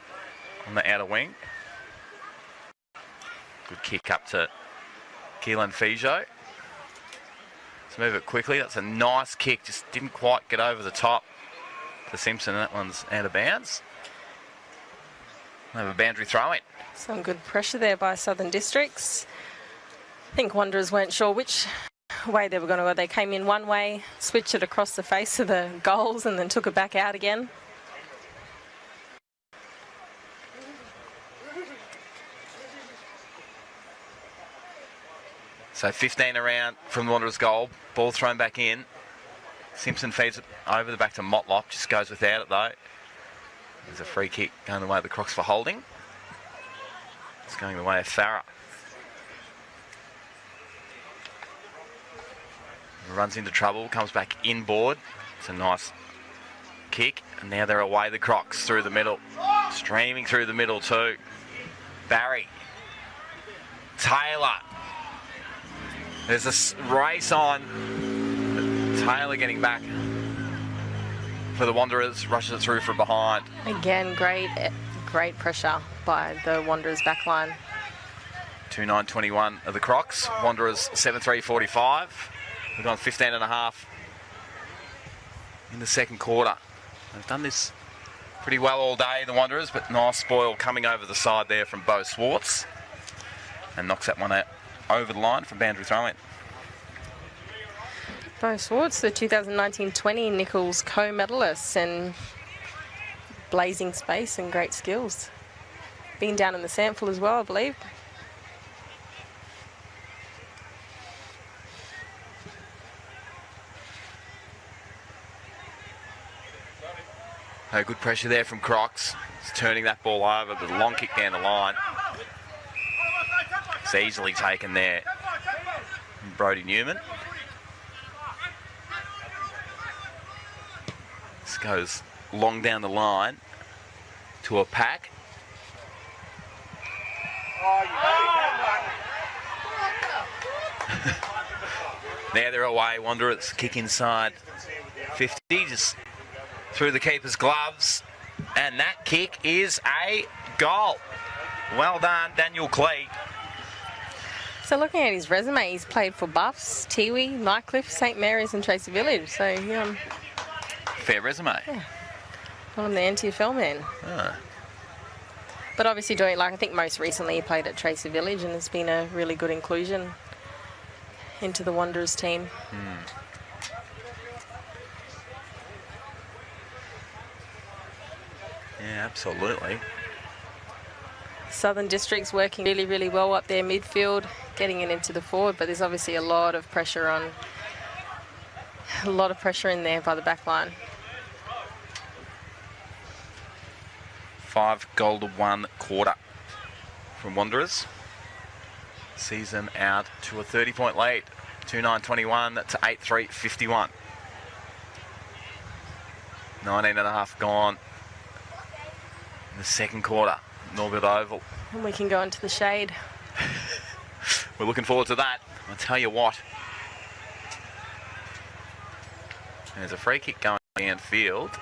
on the outer wing. Good kick up to Keelan Fijo. Let's move it quickly. That's a nice kick. Just didn't quite get over the top to Simpson. That one's out of bounds. They have a boundary throw in. Some good pressure there by Southern Districts. I think Wanderers weren't sure which way they were going to go. They came in one way, switched it across the face of the goals and then took it back out again. So 15 around from the Wanderers' goal. Ball thrown back in. Simpson feeds it over the back to Motlop. Just goes without it though. There's a free kick going the way of the Crocs for holding. It's going the way of Farah. Runs into trouble, comes back inboard. It's a nice kick. And now they're away, the Crocs, through the middle. Streaming through the middle too. Barry. Taylor. There's a race on. Taylor getting back for the Wanderers. Rushes it through from behind. Again, great pressure by the Wanderers backline. 2-9-21 of the Crocs. Wanderers 7-3-45. We've gone 15 and a half in the second quarter. They've done this pretty well all day, the Wanderers, but nice spoil coming over the side there from Bo Swartz. And knocks that one out over the line for boundary throw-in. Bo Swartz, the 2019-20 Nichols co-medalist, and blazing space and great skills. Been down in the sample as well, I believe. Good pressure there from Crocs. He's turning that ball over, but a long kick down the line. It's easily taken there from Brodie Newman. This goes long down the line to a pack. Now they're away. Wanderers kick inside 50, just through the keeper's gloves, and that kick is a goal. Well done, Daniel Clee. So looking at his resume, he's played for Buffs, Tiwi, Nightcliff, St Mary's and Tracy Village. So fair resume. Yeah. Well, I'm the NTFL man. Ah. But obviously doing, like, I think most recently he played at Tracy Village and has been a really good inclusion into the Wanderers team. Yeah, absolutely. Southern District's working really, really well up there midfield, getting it into the forward, but there's obviously a lot of pressure in there by the back line. 5 goal to 1 quarter from Wanderers. Sees them out to a 30-point lead. 2-9-21 to 8-3-51. 19.5 gone in the second quarter. Norbuilt Oval. And we can go into the shade. We're looking forward to that. I'll tell you what. There's a free kick going downfield.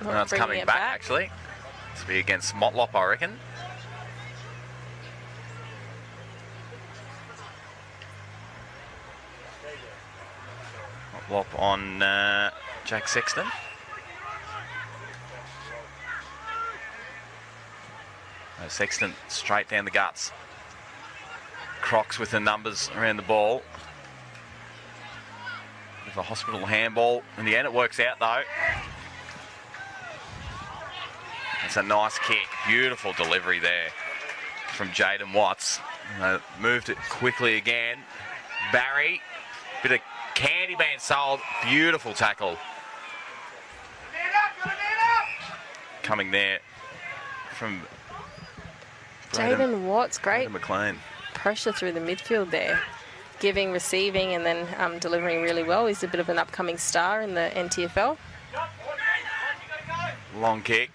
No, it's coming back, actually. This will be against Motlop, I reckon. Motlop on Jack Sexton. Sexton straight down the guts. Crocs with the numbers around the ball. Bit of a hospital handball. In the end, it works out, though. It's a nice kick. Beautiful delivery there from Jaden Watts. Moved it quickly again. Barry. Bit of candy band sold. Beautiful tackle. Coming there from Jaden Watts, great McLean. Pressure through the midfield there. Giving, receiving, and then delivering really well. He's a bit of an upcoming star in the NTFL. Long kick.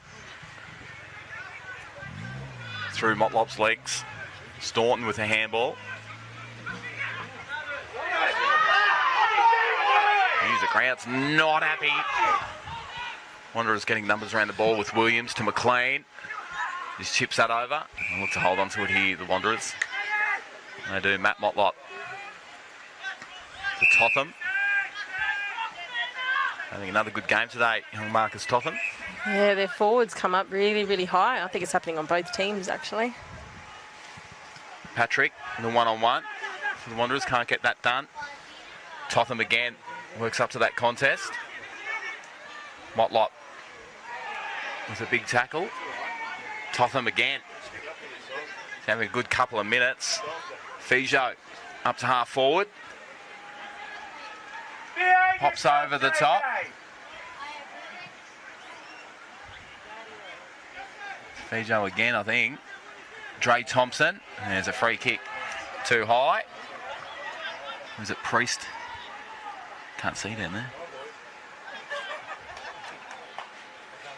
Through Motlop's legs. Staunton with a handball. The crowd's not happy. Wanderers getting numbers around the ball with Williams to McLean. Just chips that over. And look to hold on to it here, the Wanderers. They do. Matt Motlop to Totham. I think another good game today, young Marcus Totham. Yeah, their forwards come up really, really high. I think it's happening on both teams, actually. Patrick in the one-on-one for the Wanderers. Can't get that done. Totham again works up to that contest. Motlop with a big tackle. Totham again. He's having a good couple of minutes. Fijo up to half forward. Pops over the top. Fijo again, I think. Dre Thompson. And there's a free kick too high. Was it Priest? Can't see down there.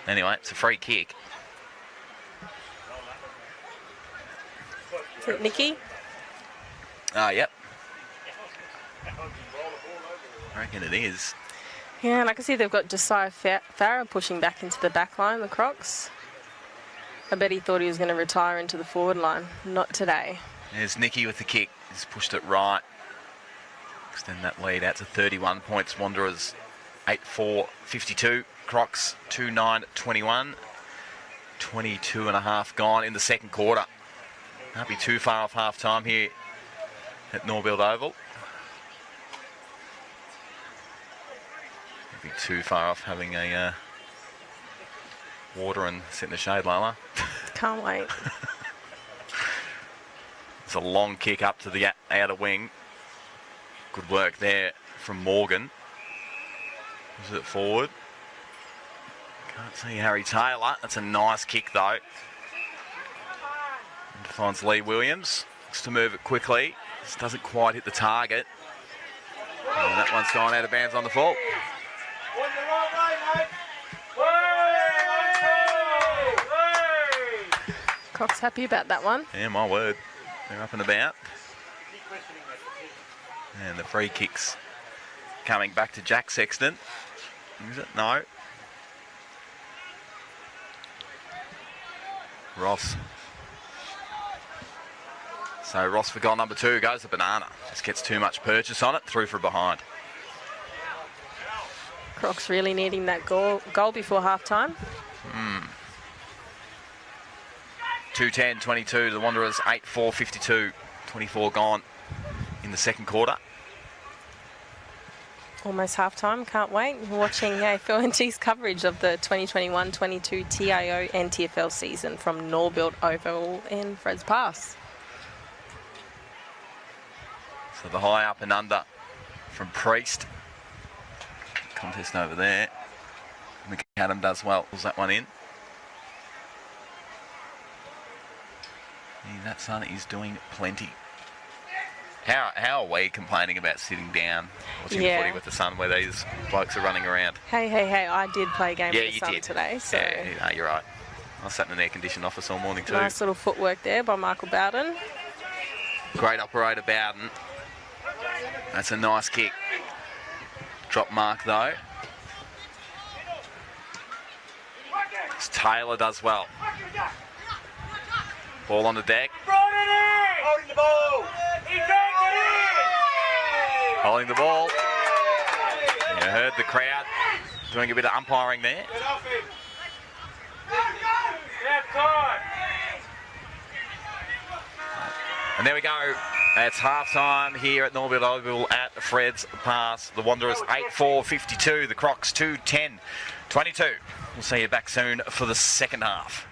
Anyway, it's a free kick. Is it Nicky? Yep. I reckon it is. Yeah, and I can see they've got Josiah Farah pushing back into the back line, the Crocs. I bet he thought he was going to retire into the forward line. Not today. There's Nicky with the kick. He's pushed it right. Extend that lead out to 31 points. Wanderers 8-4-52. Crocs 2-9-21. 22 and a half gone in the second quarter. Can't be too far off half time here at Norbuilt Oval. Can't be too far off having a water and sit in the shade, Lala. Can't wait. It's a long kick up to the outer wing. Good work there from Morgan. Is it forward? Can't see Harry Taylor. That's a nice kick though. And finds Lee Williams. Looks to move it quickly. Just doesn't quite hit the target. And that one's gone out of bounds on the full. Crocs happy about that one. Yeah, my word. They're up and about. And the free kicks coming back to Jack Sexton. Is it? No. Ross. So Ross for goal number 2 goes to Banana. Just gets too much purchase on it. Through for behind. Crocs really needing that goal before half time. 2-10-22 the Wanderers. 8-4-52. 24 gone in the second quarter. Almost half-time. Can't wait. Watching AFL&T's coverage of the 2021-22 TIO NTFL season from Norbuilt Oval in Fred's Pass. So the high up and under from Priest. Contest over there. McAdam does well. Pulls that one in. That son is doing plenty. How are we complaining about sitting down watching footy with the sun where these blokes are running around? Hey, I did play a game with the sun today. So. Yeah, you're right. I sat in an air-conditioned office all morning too. Nice little footwork there by Michael Bowden. Great operator, Bowden. That's a nice kick. Drop mark, though. Taylor does well. Ball on the deck. Holding the ball. Holding the ball. You heard the crowd doing a bit of umpiring there. Get off him. Left side. And there we go. It's half-time here at Norbuilt Oval at Fred's Pass. The Wanderers 8-4-52. The Crocs 2-10-22. We'll see you back soon for the second half.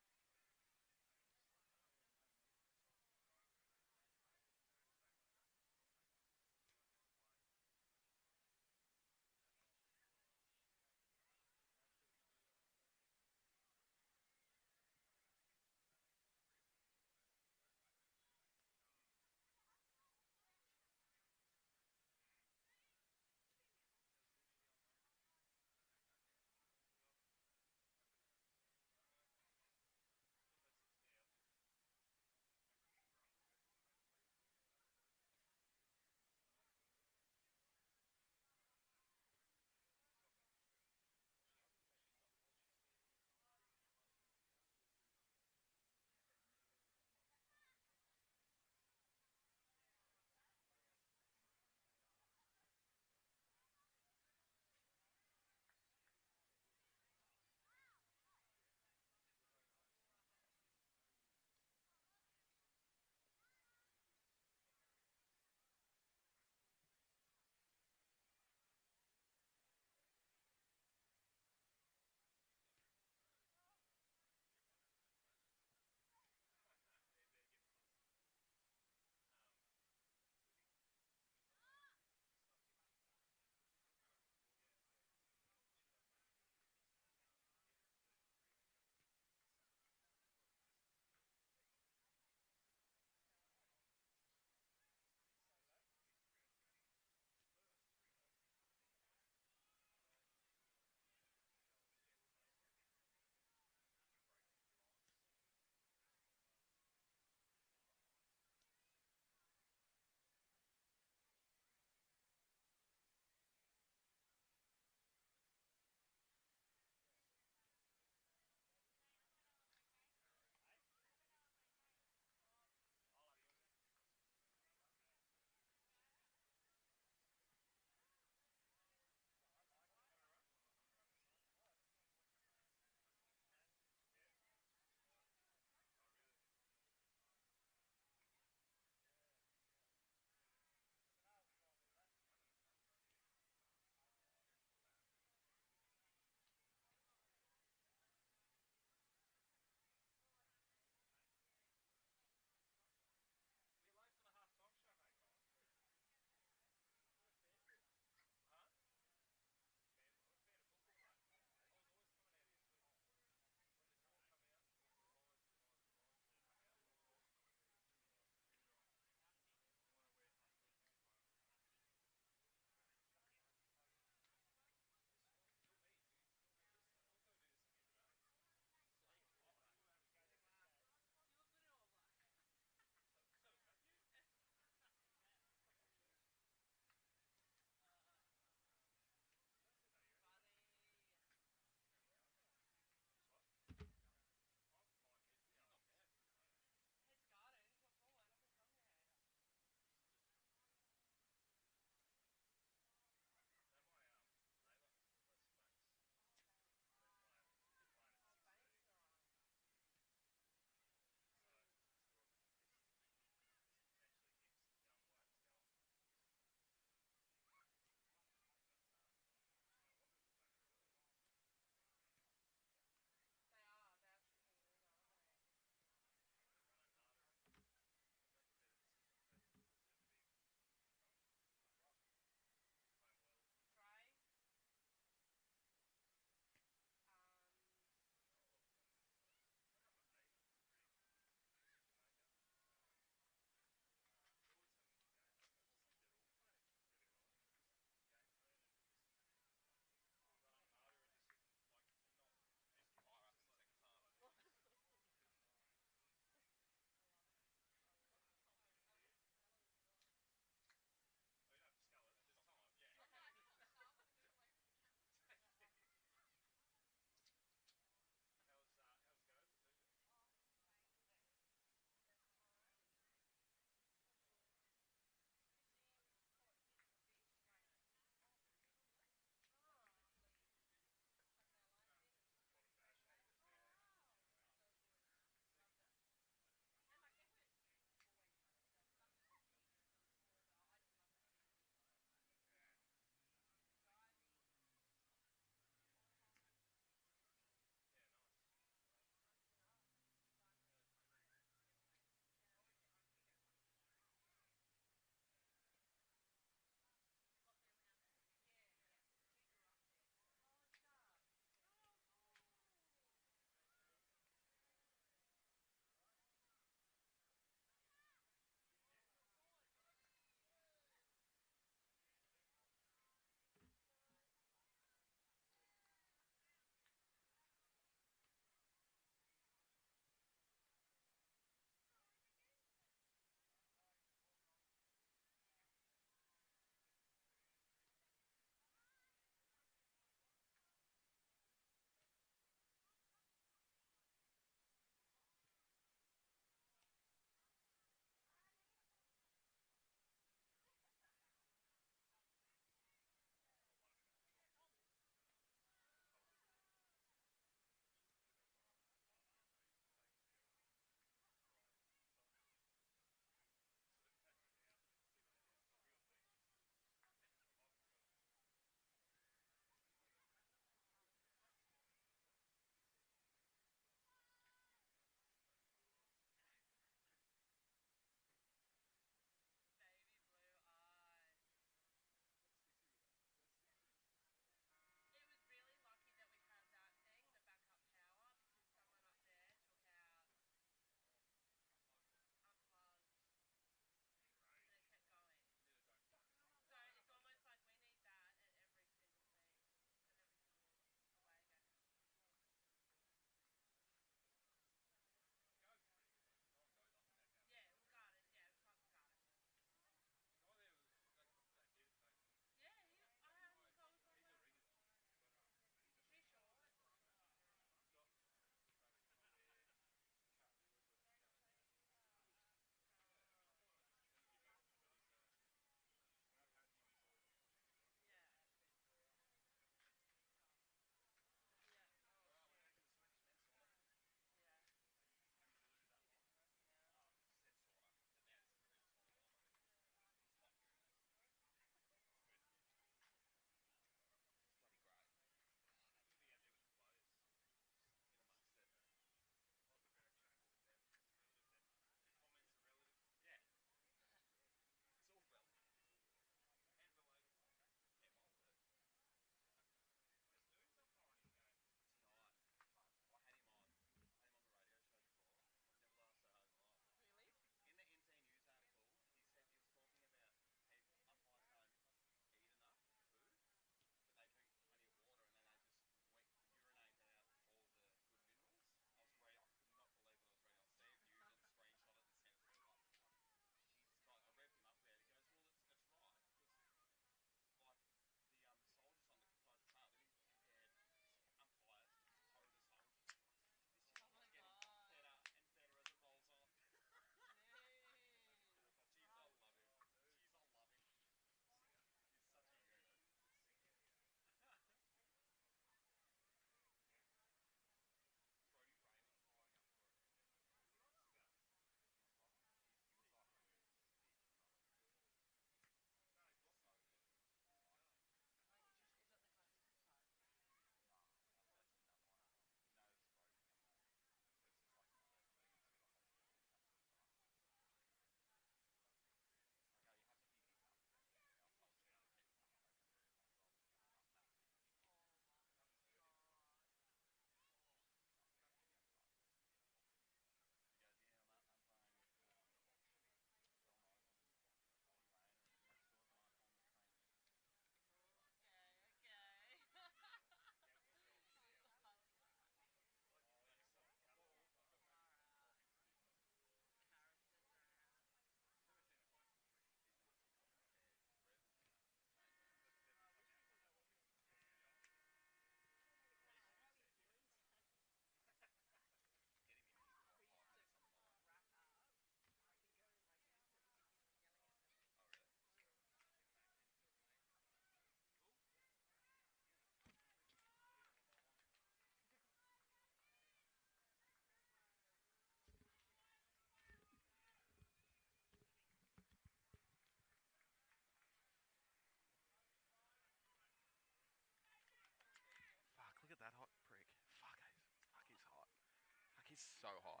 so hot.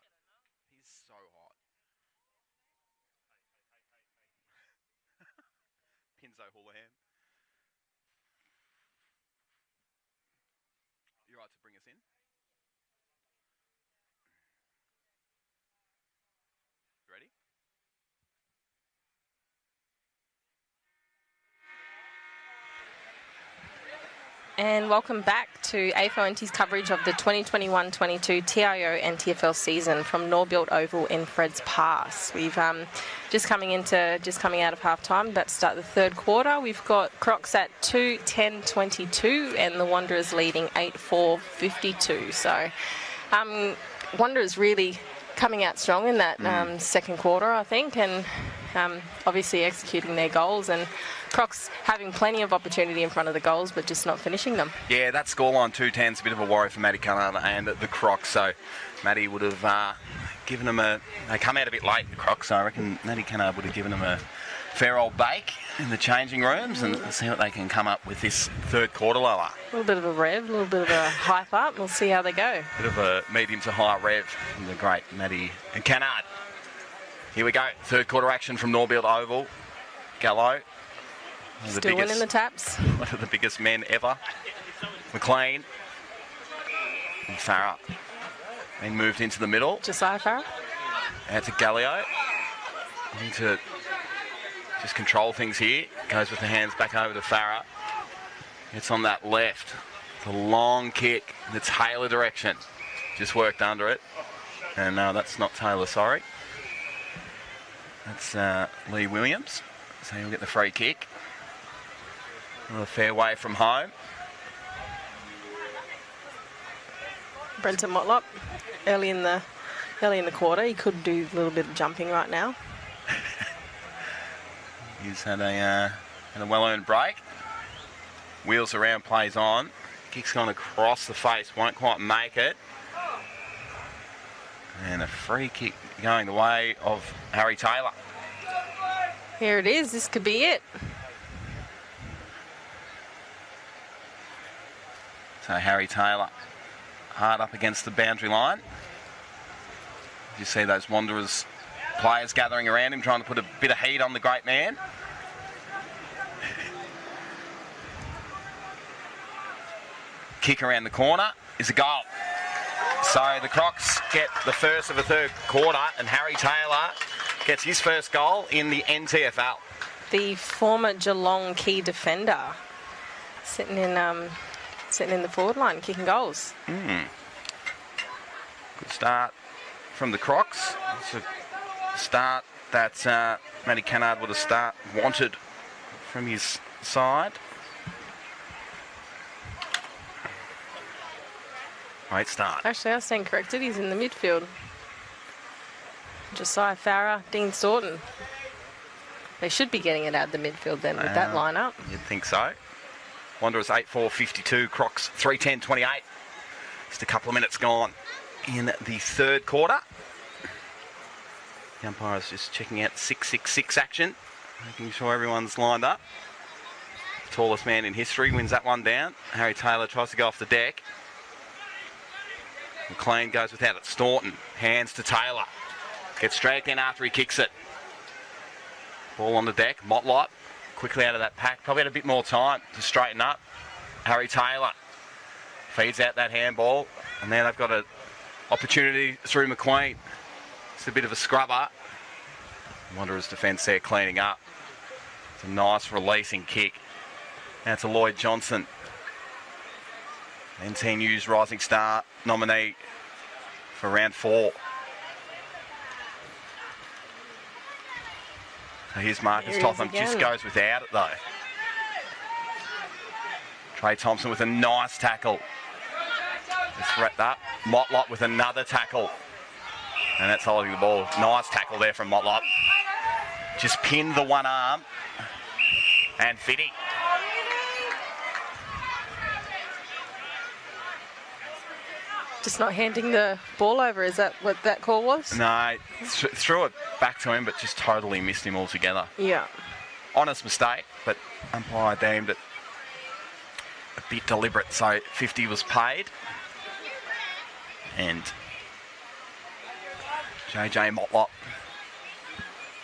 He's so hot. Pinzo Houlihan. You right to bring us in? You ready? And welcome back to AFL NT's coverage of the 2021-22 TIO NTFL season from Norbuilt Oval in Fred's Pass. We've just coming out of half time, about to start the third quarter. We've got Crocs at 2-10-22 and the Wanderers leading 8-4-52. So Wanderers really coming out strong in that second quarter, I think, and obviously executing their goals, and Crocs having plenty of opportunity in front of the goals but just not finishing them. Yeah, that scoreline 2-10 is a bit of a worry for Matty Cunard and the Crocs, so Matty would have given them they come out a bit late, the Crocs, so I reckon Matty Cunard would have given them a fair old bake in the changing rooms and see what they can come up with this third quarter, Lola. A little bit of a rev, a little bit of a hype up. We'll see how they go. Bit of a medium to high rev from the great Matty Cunard. Here we go. Third quarter action from Norbuilt Oval. Gallo. Still winning the taps. One of the biggest men ever. McLean. And Farah. Being moved into the middle. Josiah Farah. Out to Gallio. Need to just control things here. Goes with the hands back over to Farah. It's on that left. It's a long kick in the Taylor direction. Just worked under it. And that's not Taylor, sorry. That's Lee Williams. So he'll get the free kick. Another fair way from home. Brenton Motlop, early in the quarter, he could do a little bit of jumping right now. He's had a well-earned break. Wheels around, plays on. Kick's gone across the face, won't quite make it. And a free kick going the way of Harry Taylor. Here it is. This could be it. So Harry Taylor hard up against the boundary line. You see those Wanderers players gathering around him, trying to put a bit of heat on the great man. Kick around the corner is a goal. So the Crocs get the first of the third quarter, and Harry Taylor gets his first goal in the NTFL. The former Geelong key defender sitting in the forward line, kicking goals. Good start from the Crocs. It's a start that Matty Cunard would have wanted from his side. Great start. Actually, I stand corrected. He's in the midfield. Josiah Farah, Dean Staunton. They should be getting it out of the midfield then with that lineup. You'd think so. Wanderers 8-4-52, Crocs 3-10-28. Just a couple of minutes gone in the third quarter. The umpire's just checking out 6-6-6 action, making sure everyone's lined up. Tallest man in history wins that one down. Harry Taylor tries to go off the deck. McLean goes without it. Staunton, hands to Taylor. Gets dragged in after he kicks it. Ball on the deck. Motlop quickly out of that pack. Probably had a bit more time to straighten up. Harry Taylor feeds out that handball. And now they've got an opportunity through McQueen. It's a bit of a scrubber. Wanderers defence there cleaning up. It's a nice releasing kick. Now to Lloyd Johnson. NTNU's Rising Star nominee for round 4. So here's Marcus Totham, just goes without it though. Trey Thompson with a nice tackle. Just wrapped up. Motlop with another tackle. And that's holding the ball. Nice tackle there from Motlop. Just pinned the one arm. And Fitty. Just not handing the ball over, is that what that call was? No, threw it back to him, but just totally missed him altogether. Yeah. Honest mistake, but umpire deemed it a bit deliberate, so 50 was paid. And JJ Motlop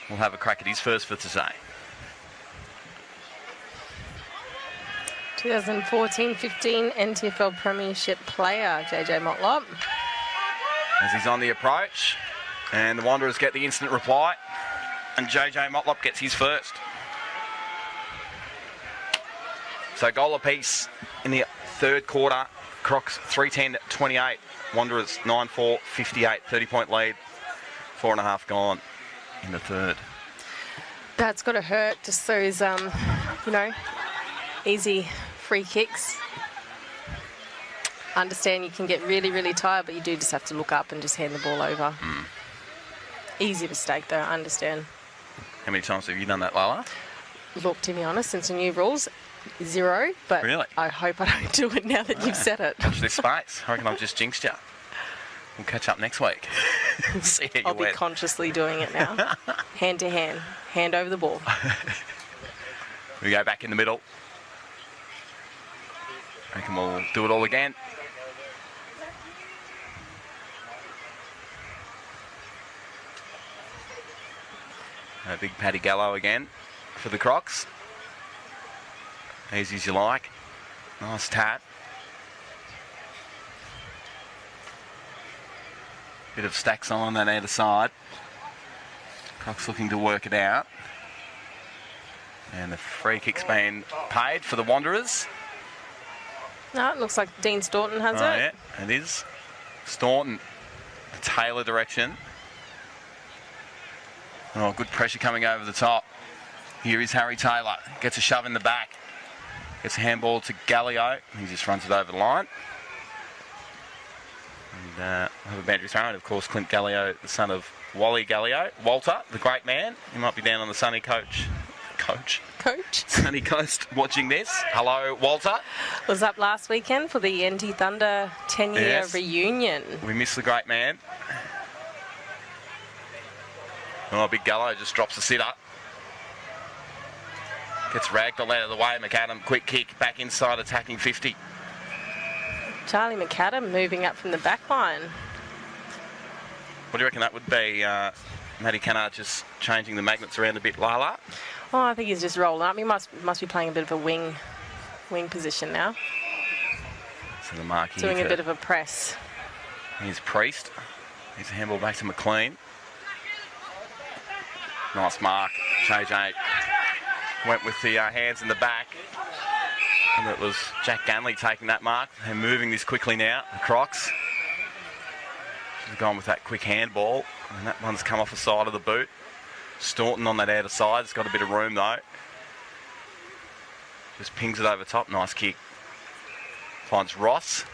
will have a crack at his first for today. 2014-15 NTFL Premiership player, JJ Motlop. As he's on the approach, and the Wanderers get the instant reply, and JJ Motlop gets his first. So goal apiece in the third quarter. Crocs 3:10-28. Wanderers 9-4, 30-point lead. 4.5 gone in the third. That's got to hurt, just those, easy free kicks. Understand you can get really, really tired, but you do just have to look up and just hand the ball over. Easy mistake, though, I understand. How many times have you done that, Lala? Look, to be honest, since the new rules, 0, but really? I hope I don't do it now that you've said it. Watch this space. I reckon I've just jinxed you. We'll catch up next week. See how you I'll be went. consciously doing it now. Hand to hand. Hand over the ball. We go back in the middle. I reckon we'll do it all again. Big Paddy Gallo again for the Crocs. Easy as you like. Nice tap. Bit of stacks on that either side. Crocs looking to work it out. And the free kick's been paid for the Wanderers. No, it looks like Dean Staunton has it. Yeah, it is. Staunton, the Taylor direction. Oh, good pressure coming over the top. Here is Harry Taylor. Gets a shove in the back. Gets a handball to Gallio. He just runs it over the line. And we'll have a boundary throw. And of course, Clint Gallio, the son of Wally Gallio. Walter, the great man. He might be down on the sunny coach. Sunny Coast watching this. Hello, Walter. Was up last weekend for the NT Thunder 10-year reunion. We miss the great man. Oh, big Gallo just drops the sitter. Gets Ragdoll out of the way. McAdam, quick kick, back inside, attacking 50. Charlie McAdam moving up from the back line. What do you reckon that would be? Matty Canard just changing the magnets around a bit, Lala? Oh, I think he's just rolling up. He must be playing a bit of a wing position now. So the mark here doing a bit of a press. Here's Priest. Here's a handball back to McLean. Nice mark. JJ went with the hands in the back. And it was Jack Ganley taking that mark. They're moving this quickly now, the Crocs. They've gone with that quick handball. And that one's come off the side of the boot. Staunton on that outer side. It's got a bit of room though. Just pings it over top. Nice kick. Finds Ross.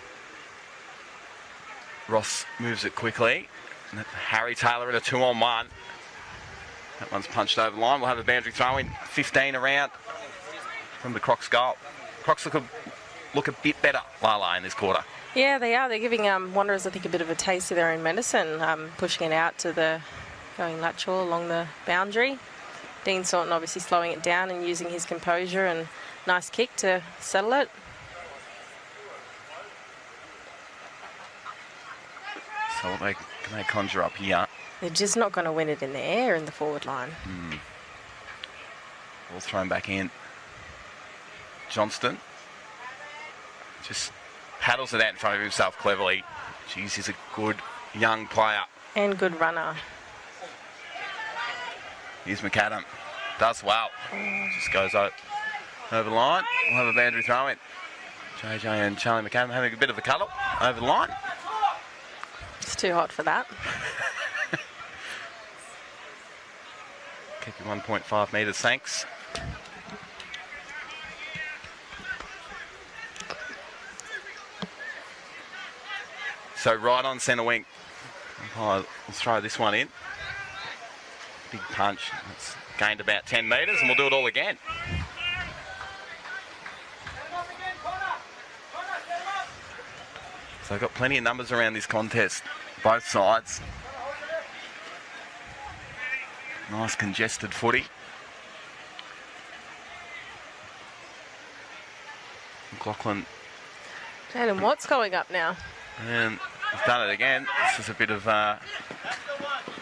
Ross moves it quickly. And Harry Taylor in a 2-on-1. That one's punched over the line. We'll have a boundary throw in. 15 around from the Crocs goal. Crocs look a bit better, Lala, in this quarter. Yeah, they are. They're giving Wanderers, I think, a bit of a taste of their own medicine, pushing it out to the going lateral along the boundary. Dean Staunton obviously slowing it down and using his composure, and nice kick to settle it. So what can they conjure up here? They're just not going to win it in the air in the forward line. Ball thrown back in. Johnston just paddles it out in front of himself cleverly. Jeez, he's a good young player. And good runner. Here's McAdam. Does well. Just goes over the line. We'll have a boundary throw in. JJ and Charlie McAdam having a bit of a cuddle over the line. It's too hot for that. Keep you 1.5 metres, thanks. So right on centre wing. Let's throw this one in. Big punch. It's gained about 10 metres and we'll do it all again. So I've got plenty of numbers around this contest, both sides. Nice congested footy. McLaughlin. Jalen Watt's going up now. And he's done it again. This is a bit of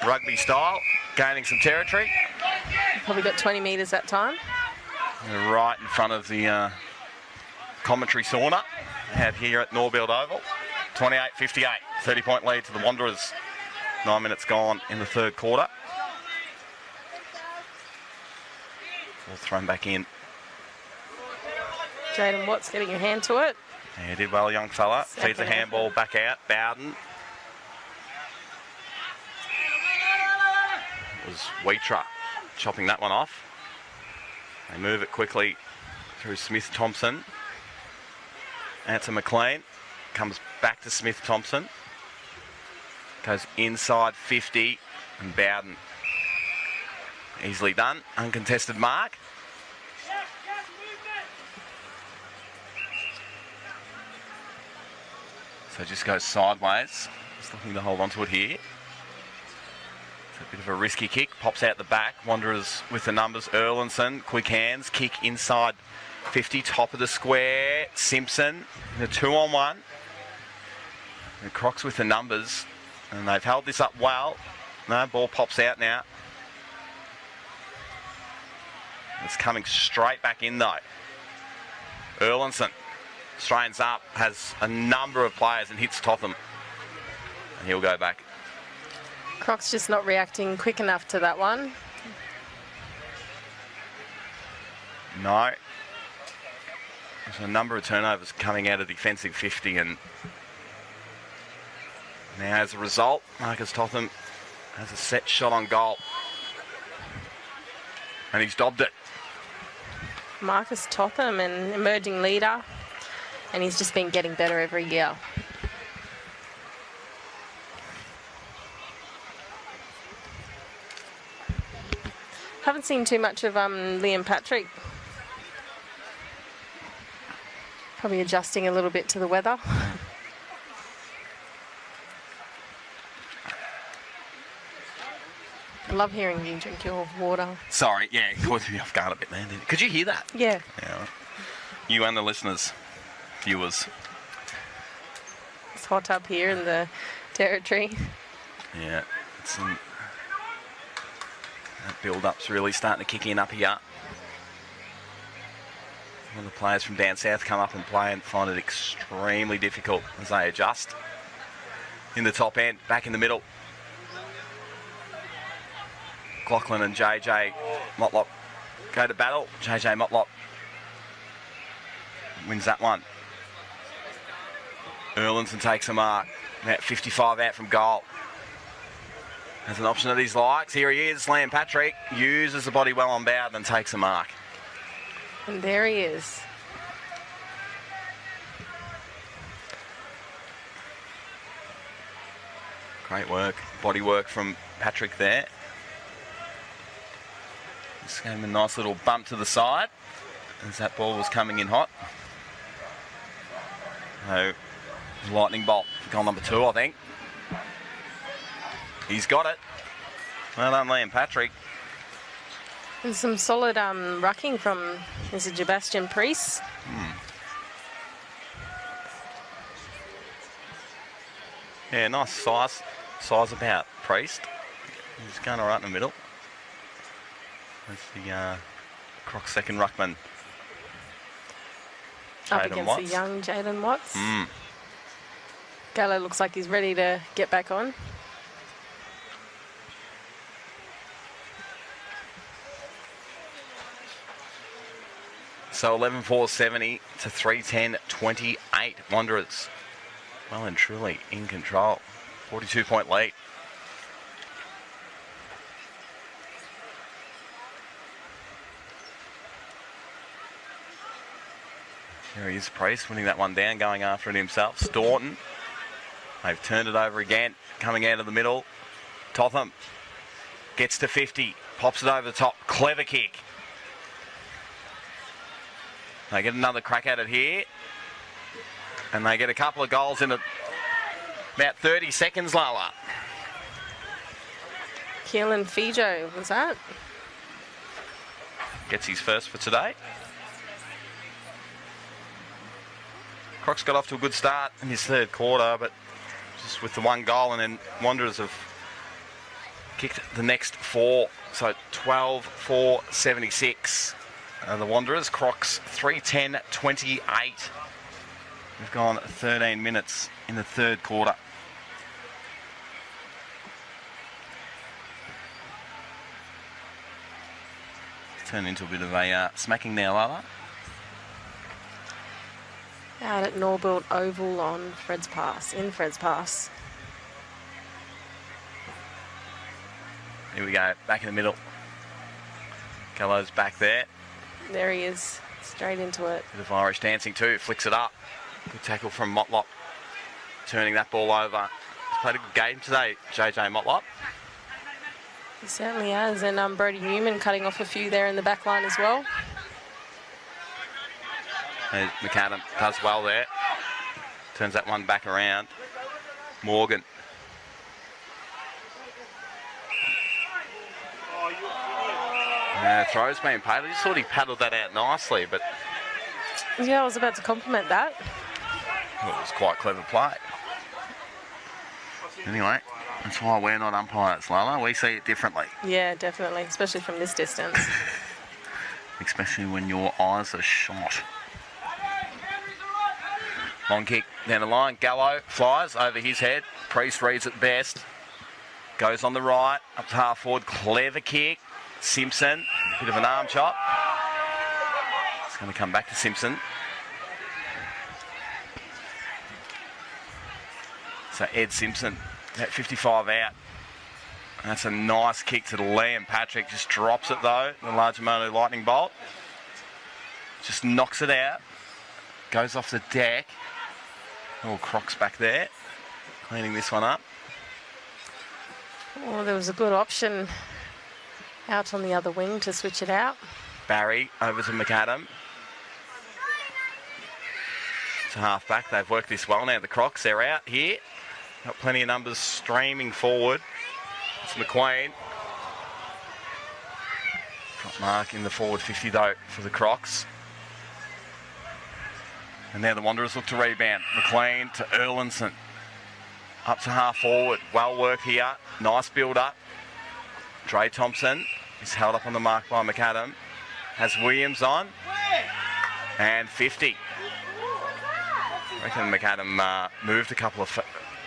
rugby style, gaining some territory. Probably got 20 metres that time. Right in front of the commentary sauna out here at Norbuilt Oval. 28-58, 30-point lead to the Wanderers. 9 minutes gone in the third quarter. Ball thrown back in. Jaden Watts getting a hand to it. Yeah, he did well, young fella. Feeds a handball back out. Bowden. It was Wheatra chopping that one off. They move it quickly through Smith-Thompson. Answer McLean. Comes back to Smith-Thompson. Goes inside 50. And Bowden. Easily done. Uncontested mark. So just goes sideways. Just looking to hold on to it here. It's a bit of a risky kick. Pops out the back. Wanderers with the numbers. Erlinson. Quick hands. Kick inside 50. Top of the square. Simpson. The 2-on-1. And Crocs with the numbers. And they've held this up well. No, ball pops out now. It's coming straight back in though. Erlinson straightens up, has a number of players and hits Totham. And he'll go back. Croc's just not reacting quick enough to that one. No. There's a number of turnovers coming out of defensive 50 and now as a result, Marcus Totham has a set shot on goal. And he's dobbed it. Marcus Totham, an emerging leader, and he's just been getting better every year. Haven't seen too much of Liam Patrick. Probably adjusting a little bit to the weather. I love hearing you drink your water. Sorry, yeah, it caught me off guard a bit, man. Could you hear that? Yeah. Yeah. You and the listeners, viewers. It's hot up here in the territory. Yeah, that build-up's really starting to kick in up here. One of the players from down south come up and play and find it extremely difficult as they adjust. In the top end, back in the middle. Lachlan and JJ Motlop go to battle. JJ Motlop wins that one. Erlinson takes a mark. About 55 out from goal. Has an option that he likes. Here he is, Liam Patrick. Uses the body well on Bowden and takes a mark. And there he is. Great work. Body work from Patrick there. Just gave him a nice little bump to the side as that ball was coming in hot. So, lightning bolt, goal number 2, I think. He's got it. Well done, Liam Patrick. And some solid rucking from Mr. Sebastian Priest. Yeah, nice size about Priest. He's going all right in the middle. That's the Croc's second ruckman. Up Jaden against Watts. the young Jaden Watts. Gallo looks like he's ready to get back on. So 11-4-70 to 3-10-28 Wanderers. Well and truly in control. 42-point lead. Here he is, Priest, winning that one down, going after it himself. Staunton. They've turned it over again, coming out of the middle. Totham gets to 50, pops it over the top. Clever kick. They get another crack at it here. And they get a couple of goals in about 30 seconds, Lala. Keelan Fijo, was that? Gets his first for today. Crocs got off to a good start in his third quarter, but just with the one goal, and then Wanderers have kicked the next 4, so 12-4-76. The Wanderers, Crocs 3:10-28. We've gone 13 minutes in the third quarter. It's turned into a bit of a smacking now, Lala. Out at Norbuilt Oval on Fred's Pass, in Fred's Pass. Here we go, back in the middle. Gallo's back there. There he is, straight into it. Bit of Irish dancing too, flicks it up. Good tackle from Motlop, turning that ball over. He's played a good game today, JJ Motlop. He certainly has, and Brody Newman cutting off a few there in the back line as well. And McAdam does well there. Turns that one back around. Morgan. Throw's been paid. I just thought he paddled that out nicely, but... Yeah, I was about to compliment that. Well, it was quite clever play. Anyway, that's why we're not umpires, Lala. We see it differently. Yeah, definitely, especially from this distance. Especially when your eyes are shot. Long kick down the line. Gallo flies over his head. Priest reads it best. Goes on the right. Up to half forward. Clever kick. Simpson. Bit of an arm chop. It's going to come back to Simpson. So Ed Simpson at 55 out. That's a nice kick to the Liam Patrick. Just drops it though. The large Mono lightning bolt. Just knocks it out. Goes off the deck. Oh, Crocs back there. Cleaning this one up. Oh, there was a good option out on the other wing to switch it out. Barry over to McAdam. To half back. They've worked this well now. The Crocs, they're out here. Got plenty of numbers streaming forward. It's McQueen. Drop mark in the forward 50 though for the Crocs. And now the Wanderers look to rebound. McLean to Erlinson. Up to half forward. Well worked here. Nice build up. Dre Thompson is held up on the mark by McAdam. Has Williams on. And 50. I reckon McAdam moved a couple of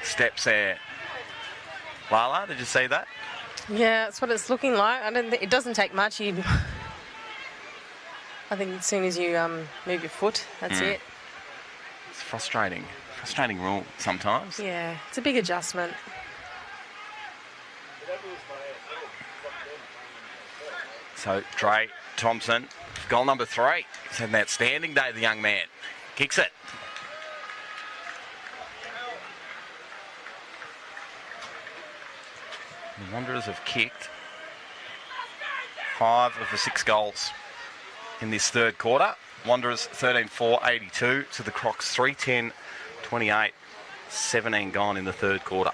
steps there. Lala, did you see that? Yeah, that's what it's looking like. I don't think it doesn't take much. I think as soon as you move your foot, that's it. It's frustrating. Frustrating rule sometimes. Yeah, it's a big adjustment. So Dre Thompson, goal number 3. He's had an outstanding day, the young man. Kicks it. The Wanderers have kicked 5 of the 6 goals in this third quarter. Wanderers 13-4-82 to the Crocs 3:10-28. 17 gone in the third quarter.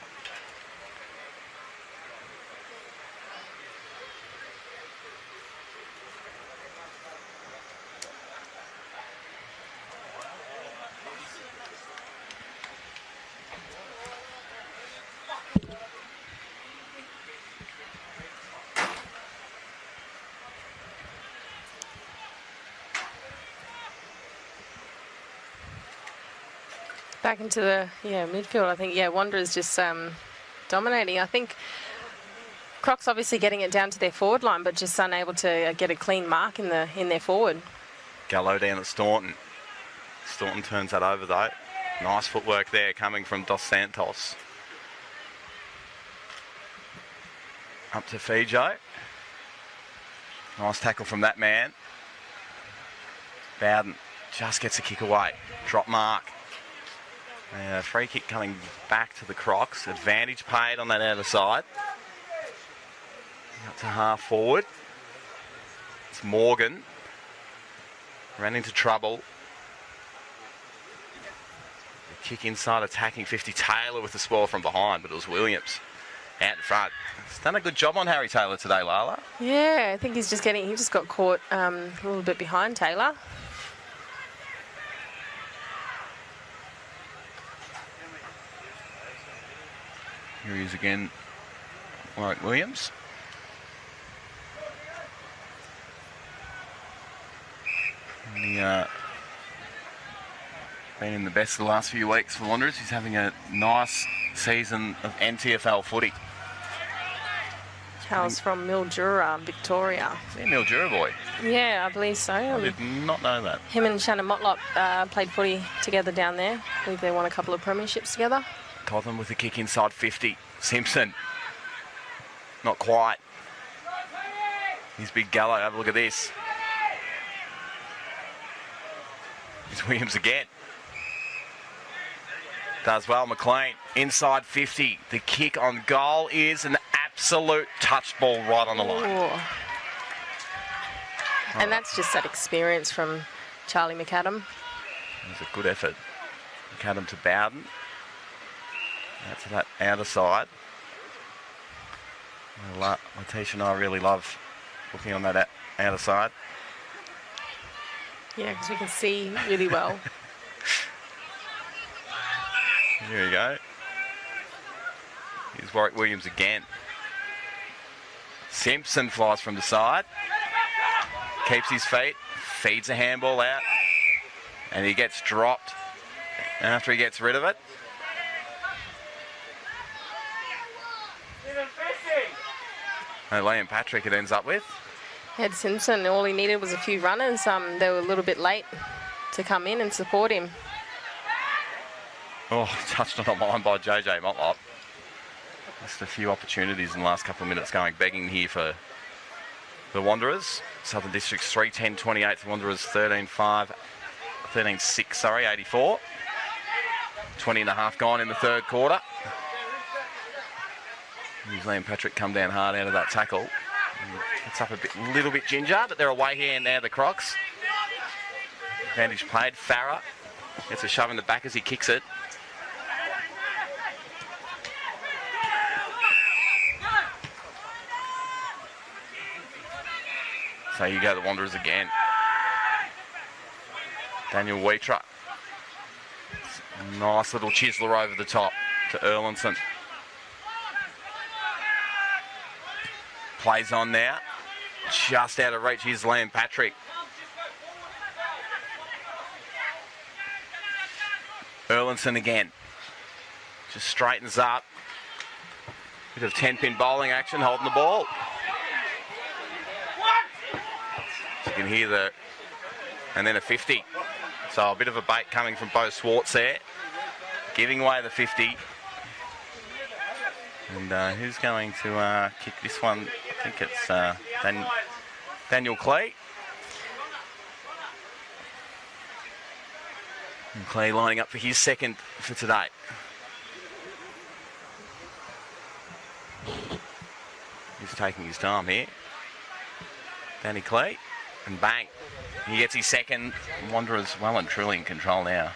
Back into the midfield, I think. Yeah, Wanderers just dominating. I think Crocs obviously getting it down to their forward line, but just unable to get a clean mark in their forward. Gallo down at Staunton. Staunton turns that over though. Nice footwork there coming from Dos Santos. Up to Fijo. Nice tackle from that man. Bowden just gets a kick away. Drop mark. Free kick coming back to the Crocs. Advantage paid on that outer side. Up to half forward. It's Morgan. Ran into trouble. The kick inside attacking 50. Taylor with the spoil from behind, but it was Williams out in front. He's done a good job on Harry Taylor today, Lala. Yeah, I think he just got caught a little bit behind Taylor. Here he is again. Warwick Williams. And he been in the best of the last few weeks for the Wanderers. He's having a nice season of NTFL footy. Hails from Mildura, Victoria. Is he a Mildura boy? Yeah, I believe so. I did not know that. Him and Shannon Motlop played footy together down there. I believe they won a couple of premierships together. Cotton with a kick inside 50. Simpson. Not quite. He's Big Gallo. Have a look at this. It's Williams again. Does well, McLean. Inside 50. The kick on goal is an absolute touch ball right on the line. Ooh. And that's just that experience from Charlie McAdam. It was a good effort. McAdam to Bowden. Out to that outer side. Letitia and I really love looking on that outer side. Yeah, because we can see really well. Here we go. Here's Warwick Williams again. Simpson flies from the side. Keeps his feet. Feeds a handball out. And he gets dropped after he gets rid of it. And Liam Patrick it ends up with. Ed Simpson, all he needed was a few runners. They were a little bit late to come in and support him. Oh, touched on a line by JJ Motlop. Just a few opportunities in the last couple of minutes going begging here for the Wanderers. Southern Districts 3-10-28, the Wanderers 13-5, 13-6, sorry, 84. 20 and a half gone in the third quarter. Liam Patrick come down hard out of that tackle. It's up a little bit ginger, but they're away here now, the Crocs. Advantage played. Farah gets a shove in the back as he kicks it. So you go the Wanderers again. Daniel Wheatra. Nice little chiseler over the top to Erlinson. Plays on now. Just out of reach. Here's Liam Patrick. Erlinson again. Just straightens up. Bit of 10-pin bowling action, holding the ball. You can hear the... And then a 50. So a bit of a bait coming from Bo Swartz there. Giving away the 50. And who's going to kick this one? I think it's Daniel Clay. And Clay lining up for his second for today. He's taking his time here. Danny Clay. And bang. He gets his second. Wanderers well and truly in control now.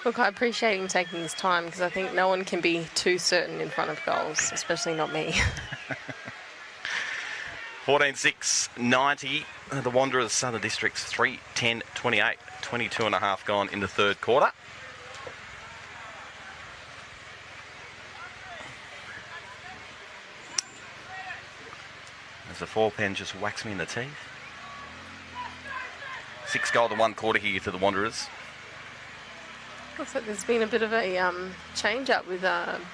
Look, I appreciate him taking his time because I think no one can be too certain in front of goals, especially not me. 14-6, 90. The Wanderers, Southern Districts 3-10-28. 22 and a half gone in the third quarter. As the 4-pen just whacks me in the teeth. 6 goal to 1 quarter here to the Wanderers. Looks like there's been a bit of a change-up with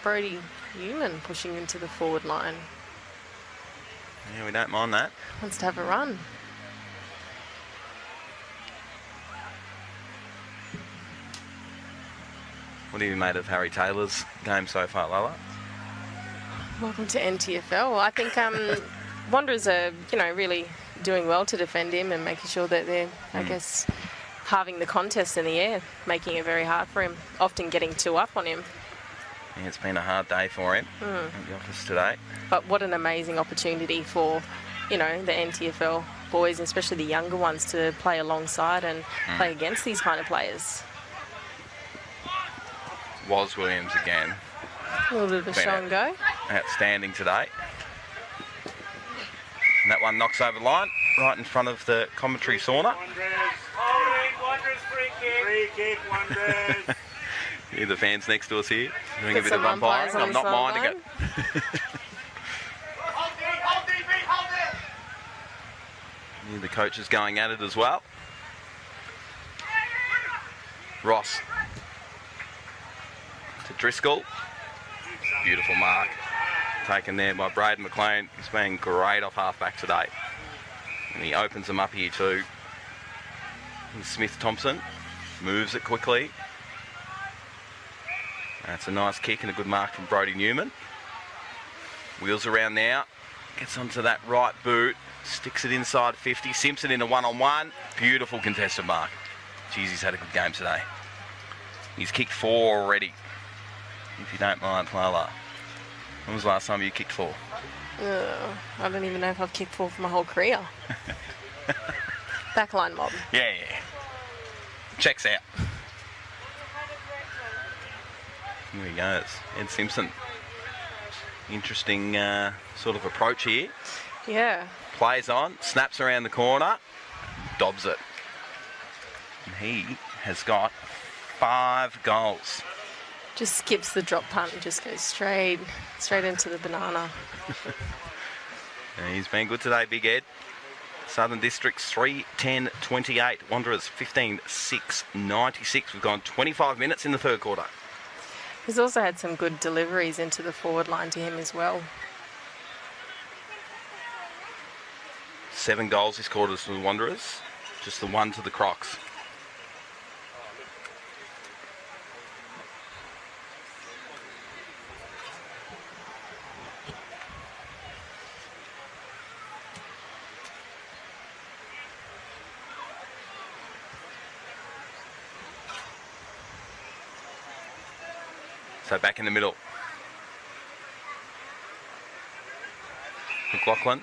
Brodie Newman pushing into the forward line. Yeah, we don't mind that. Wants to have a run. What have you made of Harry Taylor's game so far, Lola? Welcome to NTFL. I think Wanderers are, really doing well to defend him and making sure that they're, I guess, halving the contest in the air, making it very hard for him, often getting 2 up on him. Yeah, it's been a hard day for him at the office today. But what an amazing opportunity for, the NTFL boys, especially the younger ones, to play alongside and play against these kind of players. Was Williams again. A little bit of a show and go. Outstanding today. And that one knocks over the line, right in front of the commentary sauna. Wanderers free kick. Free kick, Wanderers. Hear the fans next to us here doing Get a bit of some umpiring. umpires on I'm this not line. minding it. The coaches going at it as well. Ross to Driscoll. Beautiful mark taken there by Braden McLean. He's been great off half-back today. And he opens them up here too. And Smith Thompson moves it quickly. That's a nice kick and a good mark from Brodie Newman. Wheels around now. Gets onto that right boot. Sticks it inside 50. Simpson in a one-on-one. Beautiful contested mark. Jeez, he's had a good game today. He's kicked 4 already. If you don't mind, Lala. When was the last time you kicked 4? I don't even know if I've kicked 4 for my whole career. Backline mob. Yeah. Checks out. Here he goes. Ed Simpson. Interesting sort of approach here. Yeah. Plays on, snaps around the corner, dobs it. And he has got 5 goals. Just skips the drop punt and just goes straight into the banana. And he's been good today, Big Ed. Southern Districts 3-10-28. Wanderers 15-6-96. We've gone 25 minutes in the third quarter. He's also had some good deliveries into the forward line to him as well. 7 goals this quarter to the Wanderers. Just the 1 to the Crocs. So back in the middle. McLaughlin.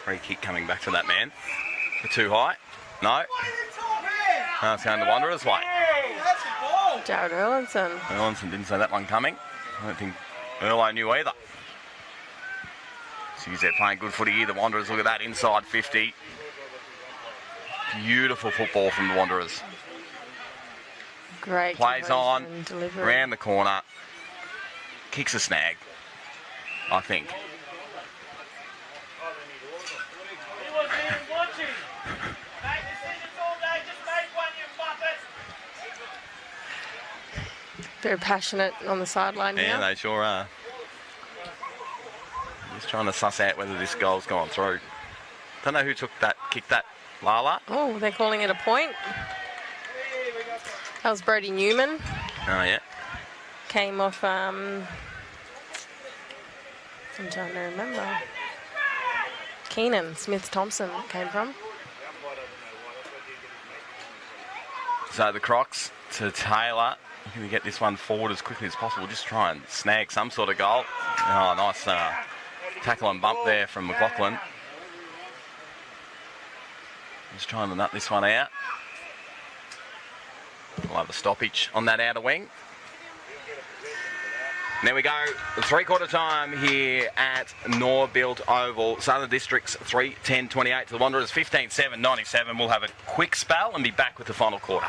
Free kick coming back to that man. Too high. No. No, it's going the Wanderers' way. Jared Erlinson. Erlinson didn't see that one coming. I don't think Erlo knew either. So they're playing good footy here. The Wanderers, look at that, inside 50. Beautiful football from the Wanderers. Great. Plays on, delivery. around the corner. Kicks a snag, I think. Very passionate on the sideline here. Yeah, they sure are. Just trying to suss out whether this goal's gone through. Don't know who kicked that, Lala. Oh, they're calling it a point. That was Brodie Newman. Oh, yeah. Came off, I'm trying to remember. Keenan, Smith Thompson came from. So the Crocs to Taylor. Can we get this one forward as quickly as possible? Just try and snag some sort of goal. Oh, nice tackle and bump there from McLaughlin. Just trying to nut this one out. We'll have a stoppage on that outer wing. There we go. 3-quarter time here at Norbuilt Oval. Southern Districts 3-10-28 to the Wanderers 15-7-97. We'll have a quick spell and be back with the final quarter.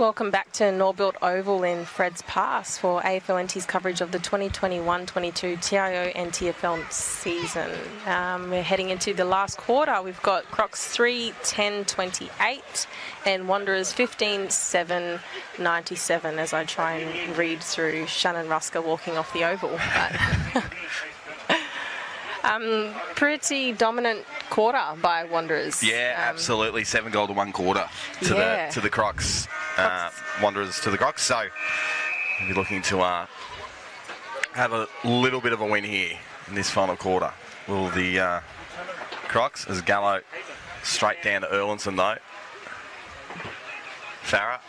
Welcome back to Norbuilt Oval in Fred's Pass for AFL NT's coverage of the 2021-22 TIO NTFL season. We're heading into the last quarter. We've got Crocs 3, 10, 28 and Wanderers 15, 7, 97 as I try and read through Shannon Rusker walking off the oval. But pretty dominant quarter by Wanderers. Yeah, absolutely. 7 goal to 1 quarter to the Crocs. Wanderers to the Crocs. So we'll be looking to have a little bit of a win here in this final quarter. Will the Crocs, as Gallo straight down to Erlinson though. Farah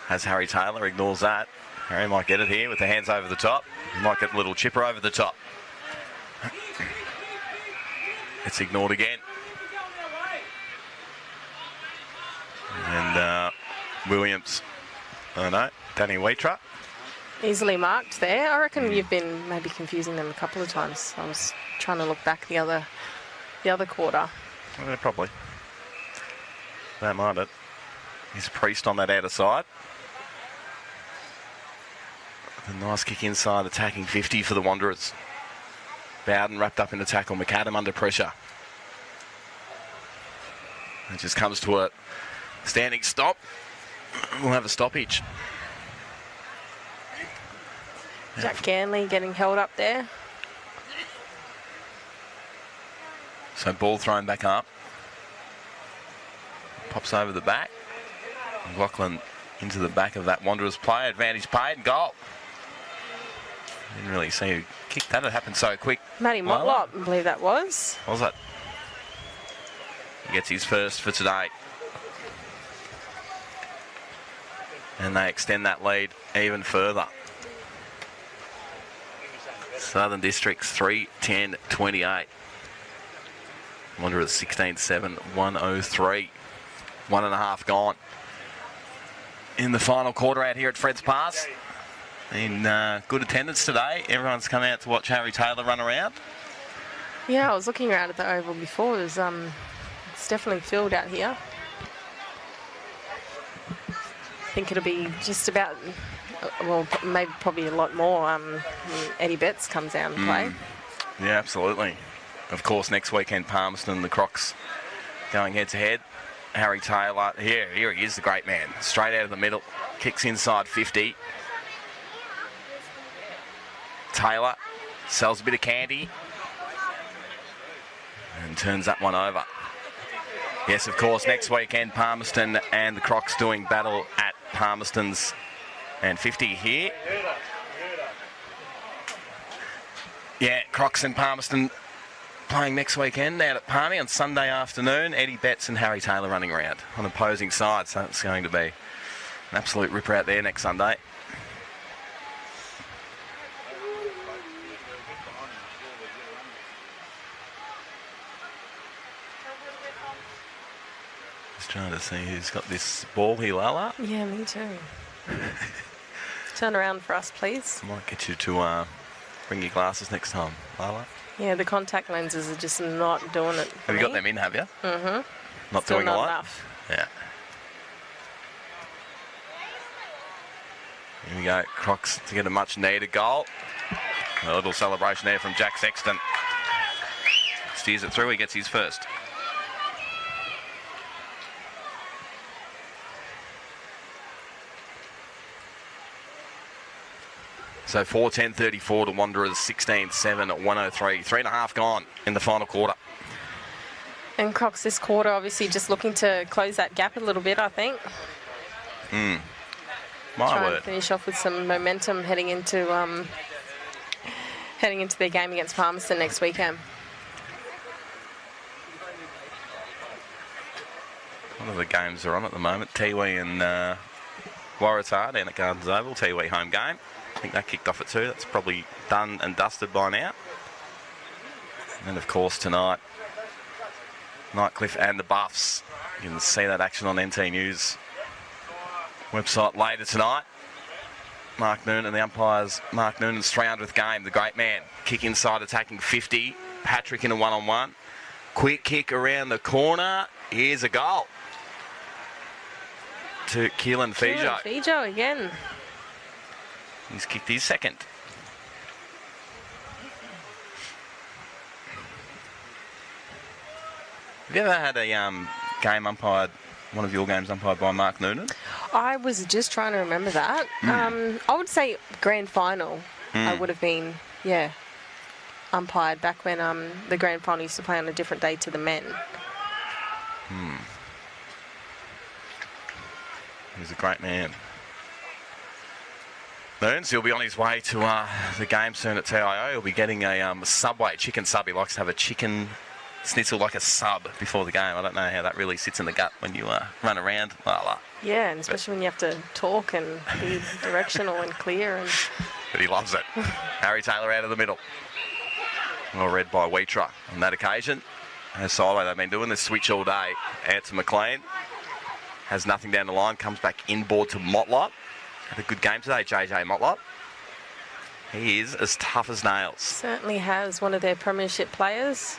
has Harry Taylor, ignores that. Harry might get it here with the hands over the top. He might get a little chipper over the top. It's ignored again. And Williams, oh no, Danny Wheatra. Easily marked there. I reckon you've been maybe confusing them a couple of times. I was trying to look back the other quarter. Yeah, probably. Don't mind it. He's Priest on that outer side. A nice kick inside, attacking 50 for the Wanderers. Bowden wrapped up in the tackle. McAdam under pressure. It just comes to a standing stop. We'll have a stoppage. Jack Ganley getting held up there. So ball thrown back up. Pops over the back. McLaughlin into the back of that Wanderers player. Advantage paid. Goal. Didn't really see who kicked that. It happened so quick. Matty Motlop, I believe that was. Was it? He gets his first for today. And they extend that lead even further. Southern Districts 3, 10, 28. Wanderers 16, 7, 103. 1.5 gone. In the final quarter out here at Fred's Pass. In good attendance today. Everyone's come out to watch Harry Taylor run around. Yeah, I was looking around at the oval before. There's, it's definitely filled out here. I think it'll be just about, well, maybe probably a lot more when Eddie Betts comes down and play. Yeah, absolutely. Of course, next weekend, Palmerston, the Crocs going head-to-head. Harry Taylor, here he is, the great man. Straight out of the middle, kicks inside 50. Taylor sells a bit of candy and turns that one over. Yes, of course, next weekend, Palmerston and the Crocs doing battle at Palmerston's and 50 here. Yeah, Crocs and Palmerston playing next weekend out at Palmy on Sunday afternoon. Eddie Betts and Harry Taylor running around on opposing sides, so it's going to be an absolute ripper out there next Sunday. Trying to see who's got this ball here, Lala. Yeah, me too. Turn around for us, please. I might get you to bring your glasses next time, Lala. Yeah, the contact lenses are just not doing it. Have you got them in, have you? Mm-hmm. Not Still doing not a lot? Enough. Yeah. Here we go. Crocs to get a much needed goal. A little celebration there from Jack Sexton. Steers it through. He gets his first. So 4:10:34 to Wanderers 16-7 at 103. 3.5 gone in the final quarter. And Crocs this quarter obviously just looking to close that gap a little bit, I think. My Try word. and finish off with some momentum heading into their game against Palmerston next weekend. One of the games are on at the moment. Tiwi and Waratah down at Gardens Oval. Tiwi home game. I think that kicked off at 2. That's probably done and dusted by now. And of course tonight, Nightcliff and the Buffs. You can see that action on NT News website later tonight. Mark Noonan, the umpires, Mark Noonan's 300th game, the great man. Kick inside, attacking 50. Patrick in a one-on-one. Quick kick around the corner. Here's a goal. to Keelan Fijo. Fijo again. He's kicked his second. Have you ever had a game umpired, one of your games umpired by Mark Noonan? I was just trying to remember that. I would say grand final. I would have been, umpired back when the grand final used to play on a different day to the men. He's a great man. Burns, he'll be on his way to the game soon at TIO. He'll be getting a Subway chicken sub. He likes to have a chicken schnitzel like a sub before the game. I don't know how that really sits in the gut when you run around. Yeah, and especially when you have to talk and be directional and clear. But he loves it. Harry Taylor out of the middle. Well read by Wheatra on that occasion. And solo, they've been doing this switch all day. Out to McLean. Has nothing down the line. Comes back inboard to Motlop. Had a good game today, JJ Motlop. He is as tough as nails. Certainly has, one of their premiership players.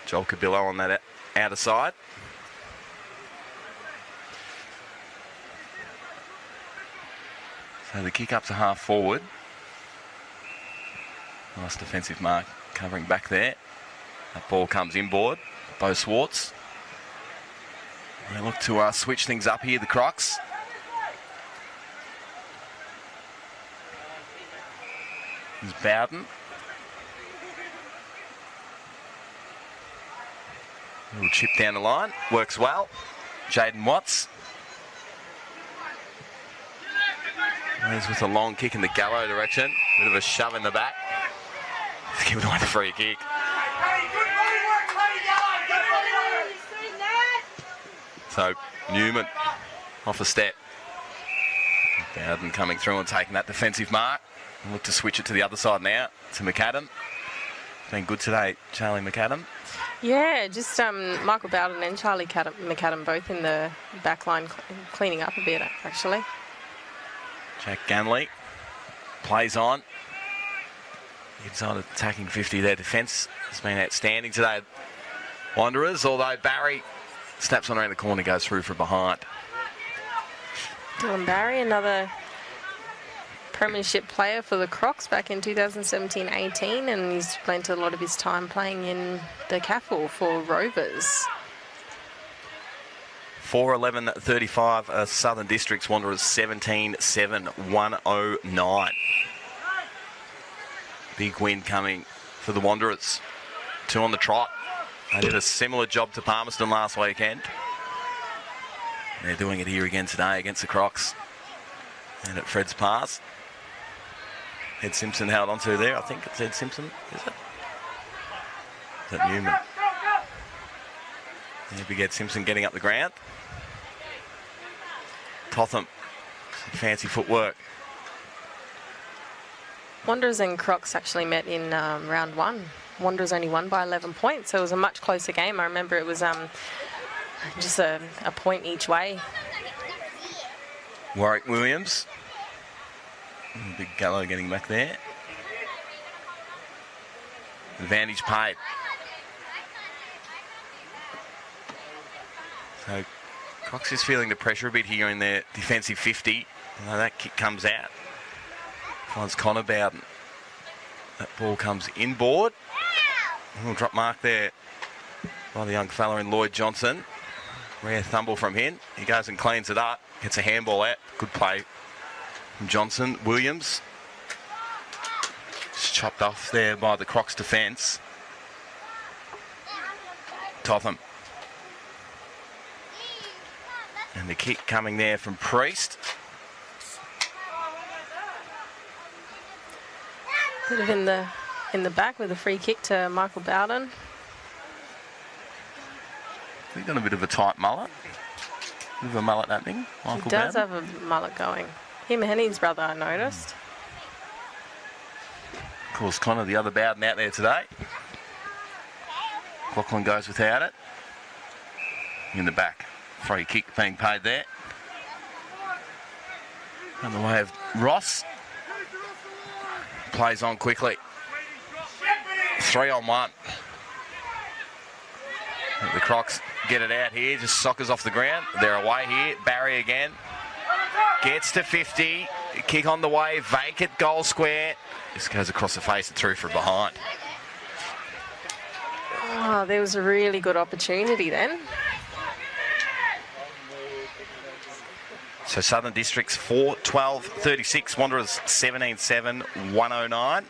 Joel Cabillo on that outer side. So the kick up to half forward. Nice defensive mark covering back there. That ball comes inboard. Bo Swartz. They look to switch things up here, the Crocs. Here's Bowden. Little chip down the line. Works well. Jaden Watts. There's with a long kick in the Gallo direction. Bit of a shove in the back. He's giving away the free kick. So Newman off a step. Bowden coming through and taking that defensive mark. Look to switch it to the other side now, to McAdam. Been good today, Charlie McAdam. Yeah, just Michael Bowden and Charlie McAdam both in the back line cleaning up a bit, actually. Jack Ganley plays on. Inside attacking 50 there. Defence has been outstanding today. Wanderers, although Barry snaps on around the corner, goes through from behind. Dylan Barry, another premiership player for the Crocs back in 2017-18, and he's spent a lot of his time playing in the CAFL for Rovers. 4-11-35 Southern Districts. Wanderers 17-7-109. Big win coming for the Wanderers. 2 on the trot. They did a similar job to Palmerston last weekend. They're doing it here again today against the Crocs. And at Fred's pass. Ed Simpson held onto there. I think it's Ed Simpson, is it? Is that Newman? There we get Simpson getting up the ground. Totham, fancy footwork. Wanderers and Crocs actually met in round 1. Wanderers only won by 11 points, so it was a much closer game. I remember it was just a point each way. Warwick Williams. Big Gallo getting back there. Advantage paid. So Cox is feeling the pressure a bit here in their defensive 50. That kick comes out. Finds Connor Bowden. That ball comes inboard. Little drop mark there by the young fella in Lloyd Johnson. Rare thumble from him. He goes and cleans it up. Gets a handball out. Good play from Johnson. Williams. Just chopped off there by the Crocs defence. Totham. And the kick coming there from Priest. Bit of in the back with a free kick to Michael Bowden. He's got a bit of a tight mullet. Bit of a mullet happening, Michael He does Bowden. have a mullet going. Him and Henny's brother, I noticed. Of course, Connor, the other Bowden out there today. Lachlan goes without it. In the back. Free kick being paid there. On the way of Ross. Plays on quickly. 3-on-1. The Crocs get it out here, just soccers off the ground. They're away here. Barry again. Gets to 50. Kick on the way. Vacant goal square. This goes across the face and through from behind. Oh, there was a really good opportunity then. So Southern Districts 4-12-36. Wanderers 17-7, 109.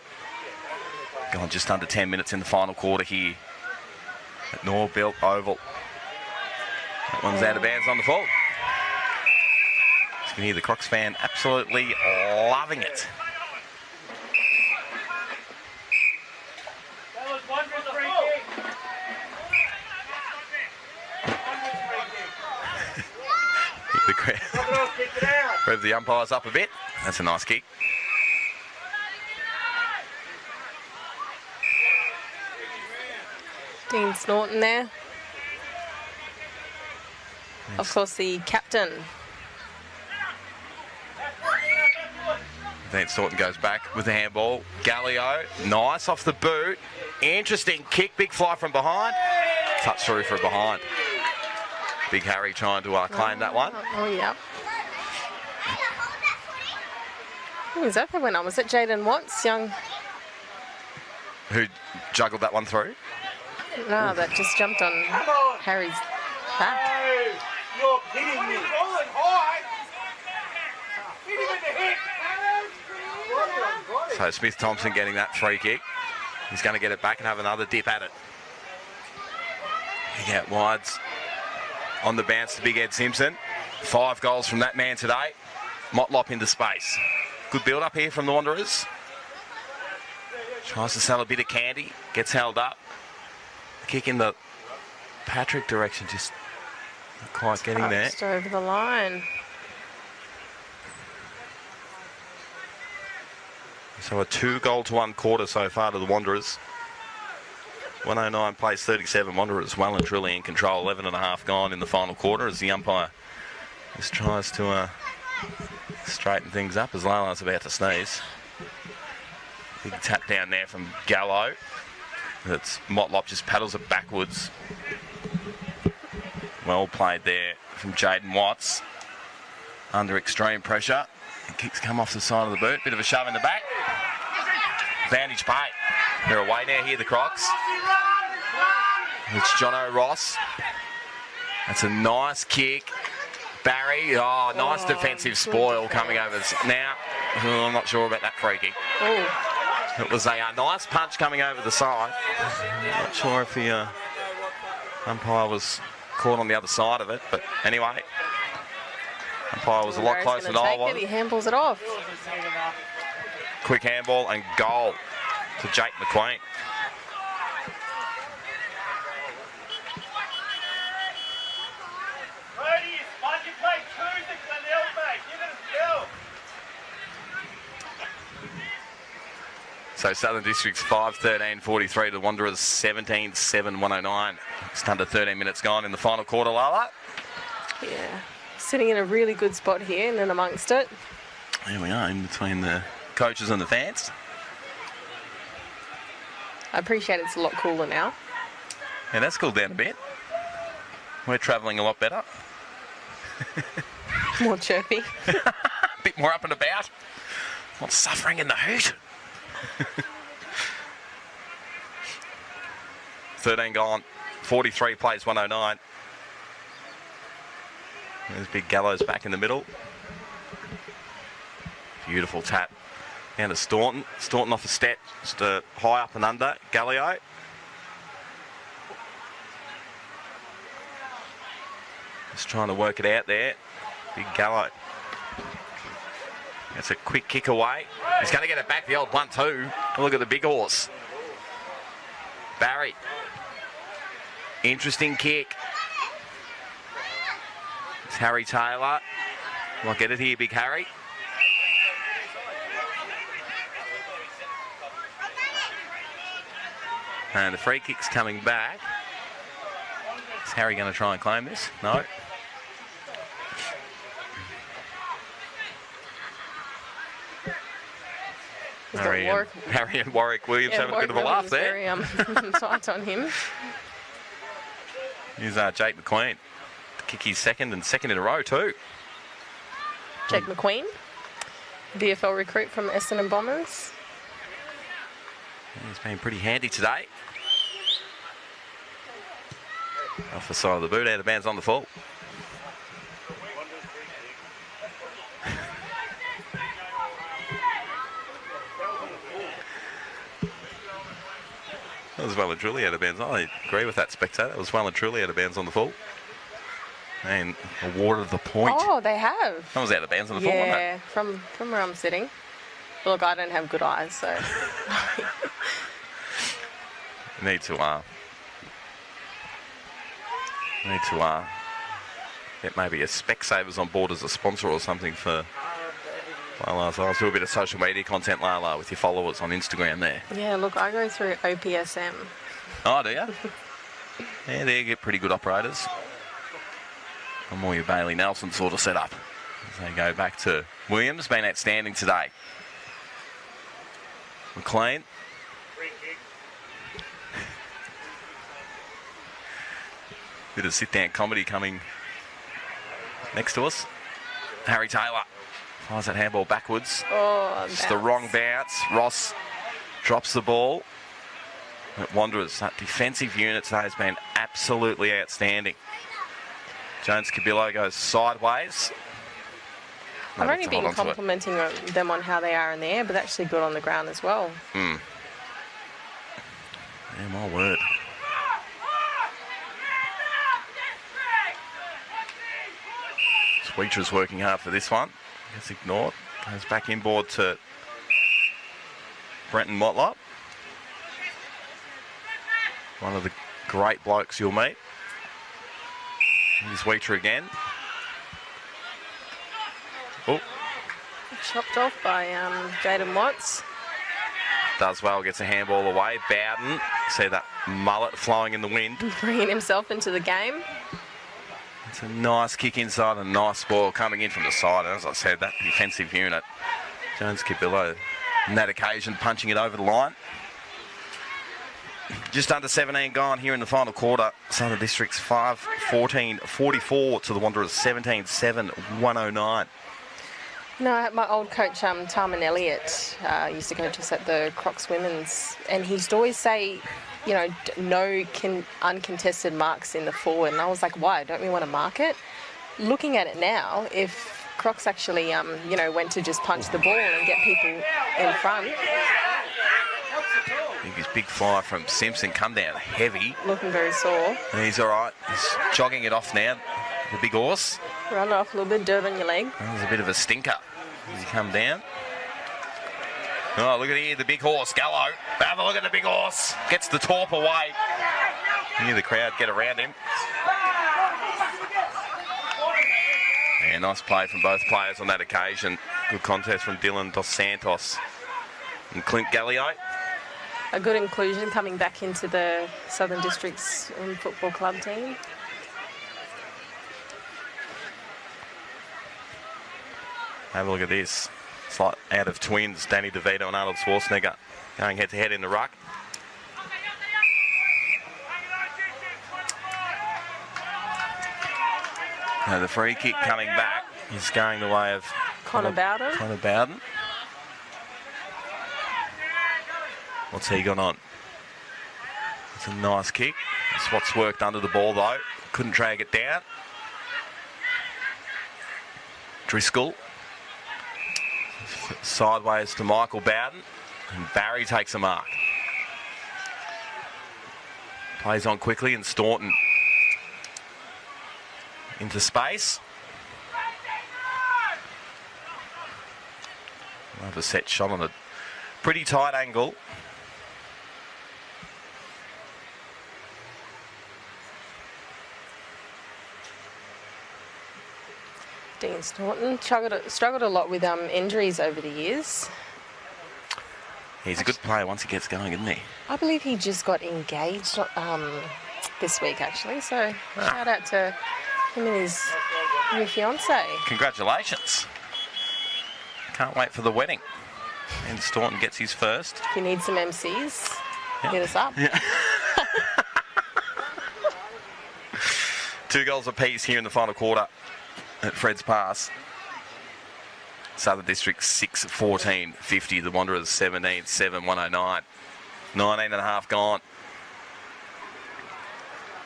Gone just under 10 minutes in the final quarter here at Norbuilt Oval. That one's out of bounds on the full. You can hear the Crocs fan absolutely loving it. That was Wanderers free kick. The crowd rev the umpires up a bit. That's a nice kick. Dean Snorton there. Of course, the captain. Then Snorton goes back with the handball. Gallio, nice off the boot. Interesting kick, big fly from behind. Touch through from behind. Big Harry trying to claim that one. Oh, yeah. Who was that went on? Was it Jaden Watts, young? Who juggled that one through? No, that just jumped on Harry's back. Hey, you're kidding me. Hit him in the head. So Smith Thompson getting that free kick. He's going to get it back and have another dip at it. He get wides on the bounce to Big Ed Simpson. 5 goals from that man today. Motlop into space. Good build up here from the Wanderers. Tries to sell a bit of candy. Gets held up. Kick in the Patrick direction, just not quite getting there. Just over the line. So a 2-goal-to-1 quarter so far to the Wanderers. 109 plays 37. Wanderers well and truly in control. 11.5 gone in the final quarter as the umpire just tries to straighten things up as Lala's about to sneeze. Big tap down there from Gallo. That's Motlop just paddles it backwards. Well played there from Jaden Watts. Under extreme pressure. And kicks come off the side of the boot. Bit of a shove in the back. Vantage pay. They're away now here, the Crocs. It's Jono Ross. That's a nice kick. Barry, nice defensive spoil coming over. Now, I'm not sure about that free kick. Oh. It was a nice punch coming over the side. I'm not sure if the umpire was caught on the other side of it, but anyway, umpire was a lot closer than I was. He handballs it off. Quick handball and goal to Jake McQueen. So Southern Districts 5-13-43, the Wanderers 17-7, 109. Just under 13 minutes gone in the final quarter, Lala. Yeah, sitting in a really good spot here and then amongst it. Here we are, in between the coaches and the fans. I appreciate it's a lot cooler now. Yeah, that's cooled down a bit. We're travelling a lot better. More chirpy. A bit more up and about. Not suffering in the heat. 13 gone. 43 plays 109. There's Big Gallows back in the middle. Beautiful tap. Down to Staunton. Staunton off a step. Just high up and under. Gallio. Just trying to work it out there. Big Gallo. That's a quick kick away. He's going to get it back, the old 1-2. Look at the big horse. Barry. Interesting kick. It's Harry Taylor. Might get it here, Big Harry. And the free kick's coming back. Is Harry going to try and claim this? No. Harry and Warwick Williams having a bit of a laugh there. Very tight on him. Here's Jake McQueen. Kick his second in a row too. Jake McQueen, VFL recruit from Essendon Bombers. He's been pretty handy today. Off the side of the boot, out of bounds on the full. That was well and truly out of bounds. I agree with that spectator. It was well and truly out of bounds on the full. And awarded the point. Oh, they have. That was out of bounds on the full, wasn't it? Yeah, from where I'm sitting. Look, I don't have good eyes, so. Need to get maybe a Specsavers on board as a sponsor or something for Lala's Eyes. Do a bit of social media content, Lala, with your followers on Instagram there. Yeah, look, I go through OPSM. Oh, do you? Yeah, they get pretty good operators. I'm more your Bailey Nelson sort of setup. As they go back to Williams, been outstanding today. McLean. Bit of sit-down comedy coming next to us. Harry Taylor fires that handball backwards. Oh, It's the wrong bounce. Ross drops the ball. It Wanderers, that defensive unit today has been absolutely outstanding. Jones Cabillo goes sideways. I've only been complimenting them on how they are in the air, but actually good on the ground as well. Yeah, my word. Sweeter's working hard for this one. Gets ignored. Goes back inboard to Brenton Motlop. One of the great blokes you'll meet. Here's Sweeter again. Oh. Chopped off by Jaden Watts. Does well, gets a handball away. Bowden, see that mullet flowing in the wind. Bringing himself into the game. It's a nice kick inside, a nice ball coming in from the side. And as I said, that defensive unit, Jones Cabillo, on that occasion, punching it over the line. Just under 17 gone here in the final quarter. Southern Districts 5-14-44 to the Wanderers 17-7-109. You know, my old coach, Tarman Elliott, used to coach us at the Crocs Women's, and he used to always say, you know, no uncontested marks in the forward. And I was like, why? Don't we want to mark it? Looking at it now, if Crocs actually, you know, went to just punch the ball and get people in front. I think his big fly from Simpson come down heavy. Looking very sore. And he's all right. He's jogging it off now, the big horse. Run off a little bit, dirt on your leg. That was a bit of a stinker as he come down. Oh, look at here, the big horse, Gallo. Have a look at the big horse. Gets the torp away. Hear the crowd get around him. Yeah, nice play from both players on that occasion. Good contest from Dylan Dos Santos and Clint Gallio. A good inclusion coming back into the Southern Districts football club team. Have a look at this. It's like out of twins, Danny DeVito and Arnold Schwarzenegger going head-to-head in the ruck. Now the free kick coming back is going the way of Connor Bowden. What's he got on? It's a nice kick. It's what's worked under the ball though. Couldn't drag it down. Driscoll. Sideways to Michael Bowden. And Barry takes a mark. Plays on quickly and Staunton into space. We'll have a set shot on a pretty tight angle. Dean Staunton struggled a lot with injuries over the years. He's a good player once he gets going, isn't he? I believe he just got engaged this week, actually. So shout out to him and his new fiancée. Congratulations. Can't wait for the wedding. And Staunton gets his first. If you need some MCs, hit us up. Yeah. 2 goals apiece here in the final quarter at Fred's Pass. Southern District 6-14-50. The Wanderers 17-7-109. 19 and a half gone.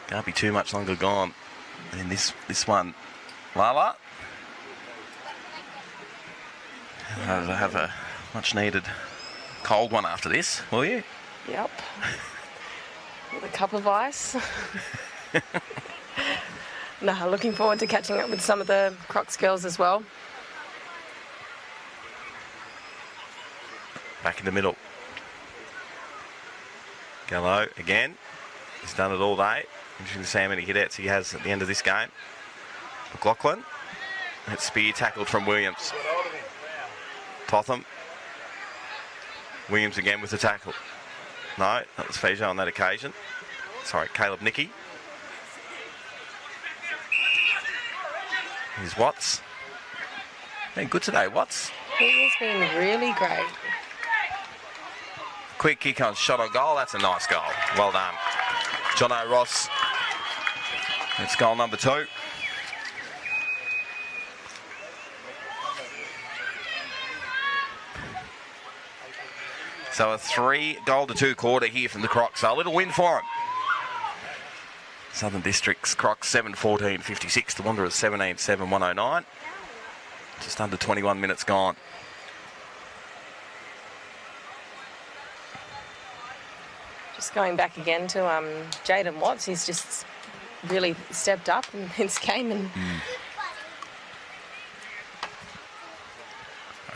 Can't be too much longer gone in this one. Lala. Have a much needed cold one after this, will you? Yep. With a cup of ice. No, looking forward to catching up with some of the Crocs girls as well. Back in the middle. Gallo again. He's done it all day. Interesting to see how many hit-outs he has at the end of this game. McLaughlin. That spear tackled from Williams. Totham. Williams again with the tackle. No, that was Fejo on that occasion. Sorry, Caleb Nicky. Here's Watts. Been good today, Watts. He has been really great. Quick kick on shot on goal. That's a nice goal. Well done. Jono Ross. It's goal number 2. So a 3-2 quarter here from the Crocs. So a little win for them. Southern Districts, Crocs 7-14-56. The Wanderers 17-7-109. Just under 21 minutes gone. Just going back again to Jaden Watts, he's just really stepped up in this game. And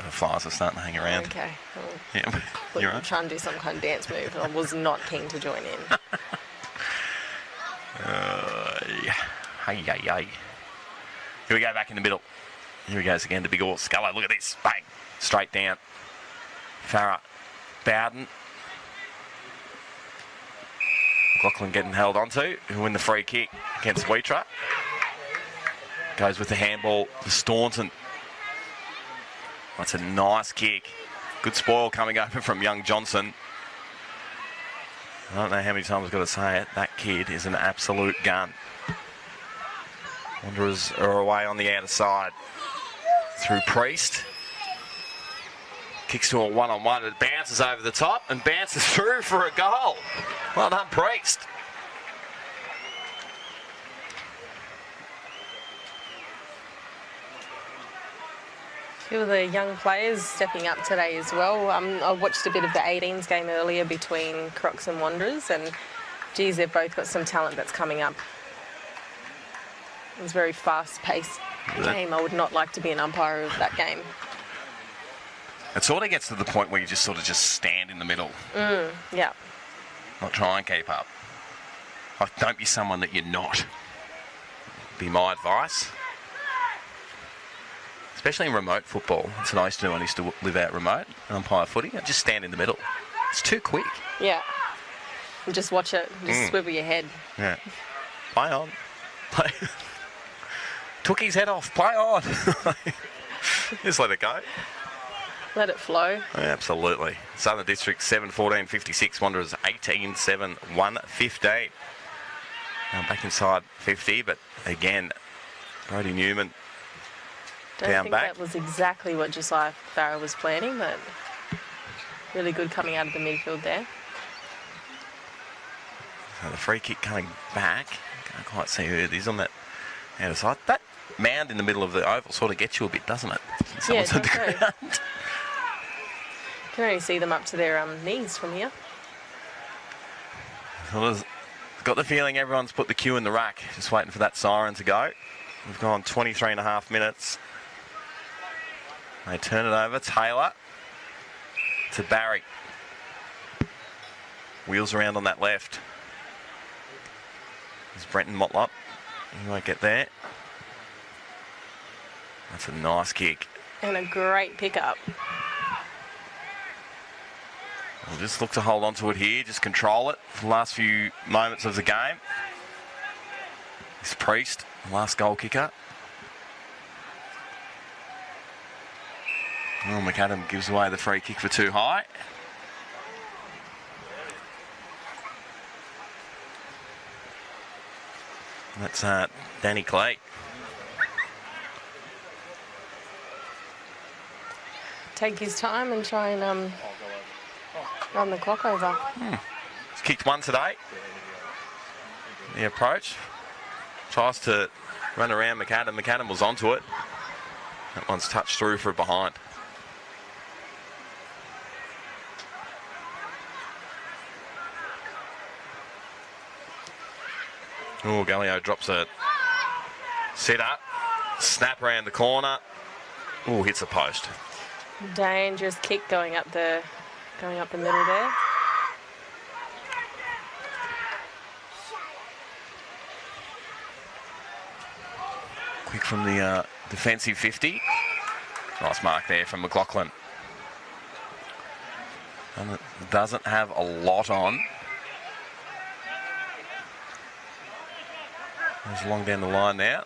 The flies are starting to hang around. Okay. Yeah, you're right. Trying to do some kind of dance move, and I was not keen to join in. Hey. Here we go back in the middle. Here he goes again, the big horse. Scullo, look at this. Bang. Straight down. Farah. Bowden. McLaughlin getting held onto. Who win the free kick against Wheatra. Goes with the handball to Staunton. That's a nice kick. Good spoil coming over from young Johnson. I don't know how many times I've got to say it. That kid is an absolute gun. Wanderers are away on the outer side. Through Priest. Kicks to a one-on-one. It bounces over the top and bounces through for a goal. Well done, Priest. Two of the young players stepping up today as well. I watched a bit of the 18s game earlier between Crocs and Wanderers, and geez, they've both got some talent that's coming up. It was a very fast-paced game. I would not like to be an umpire of that game. It sort of gets to the point where you just sort of stand in the middle. Yeah. Not try and keep up. Like, don't be someone that you're not. Be my advice. Especially in remote football. That's what I used to do. I used to live out remote, umpire footy. I just stand in the middle. It's too quick. Yeah. And just watch it. Just swivel your head. Yeah. Play on. Took his head off. Play on. Just let it go. Let it flow. Absolutely. Southern District 7-14-56. Wanderers 18-7-1-15. Now back inside 50, but again, Brody Newman down back. That was exactly what Josiah Farah was planning, but really good coming out of the midfield there. So the free kick coming back. Can't quite see who it is on that outer side. That mound in the middle of the oval sort of gets you a bit, doesn't it? Yeah, it does so. You can only see them up to their knees from here. Well, I've got the feeling everyone's put the cue in the rack, just waiting for that siren to go. We've gone 23 and a half minutes. They turn it over. Taylor to Barry. Wheels around on that left. There's Brenton Motlop. He won't get there. That's a nice kick. And a great pickup. We'll just look to hold on to it here, just control it for the last few moments of the game. This Priest, last goal kicker. Oh, McAdam gives away the free kick for too high. That's Danny Clay. Take his time and try and run the clock over. He's kicked one today. The approach. Tries to run around McAdam. McAdam was onto it. That one's touched through for behind. Oh, Gallio drops a set up. Snap around the corner. Oh, hits the post. Dangerous kick going up the middle there. Quick from the defensive 50. Nice mark there from McLaughlin. And it doesn't have a lot on. There's long down the line now.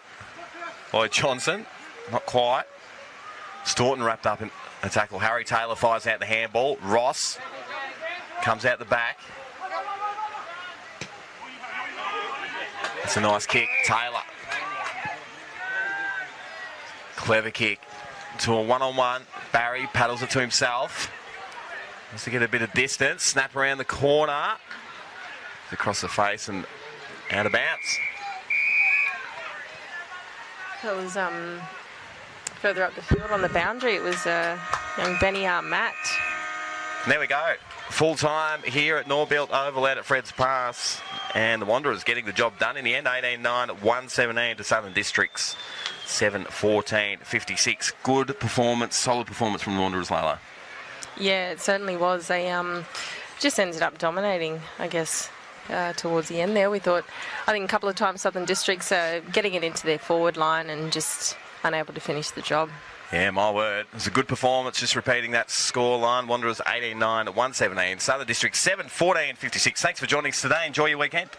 By Johnson. Not quite. Staunton wrapped up in a tackle. Harry Taylor fires out the handball. Ross comes out the back. That's a nice kick. Taylor. Clever kick to a one-on-one. Barry paddles it to himself. Wants to get a bit of distance. Snap around the corner. Across the face and out of bounds. It was further up the field on the boundary. It was young Benny Matt. There we go. Full time here at Norbuilt Oval out at Fred's Pass. And the Wanderers getting the job done in the end. 18-9, 117 to Southern Districts. 7-14-56. Good performance, solid performance from the Wanderers, Layla. Yeah, it certainly was. They just ended up dominating, I guess, towards the end there. I think a couple of times Southern Districts getting it into their forward line and just unable to finish the job. Yeah, my word. It was a good performance. Just repeating that score line. Wanderers 18-9 at 117. Southern Districts 7-14-56. Thanks for joining us today. Enjoy your weekend.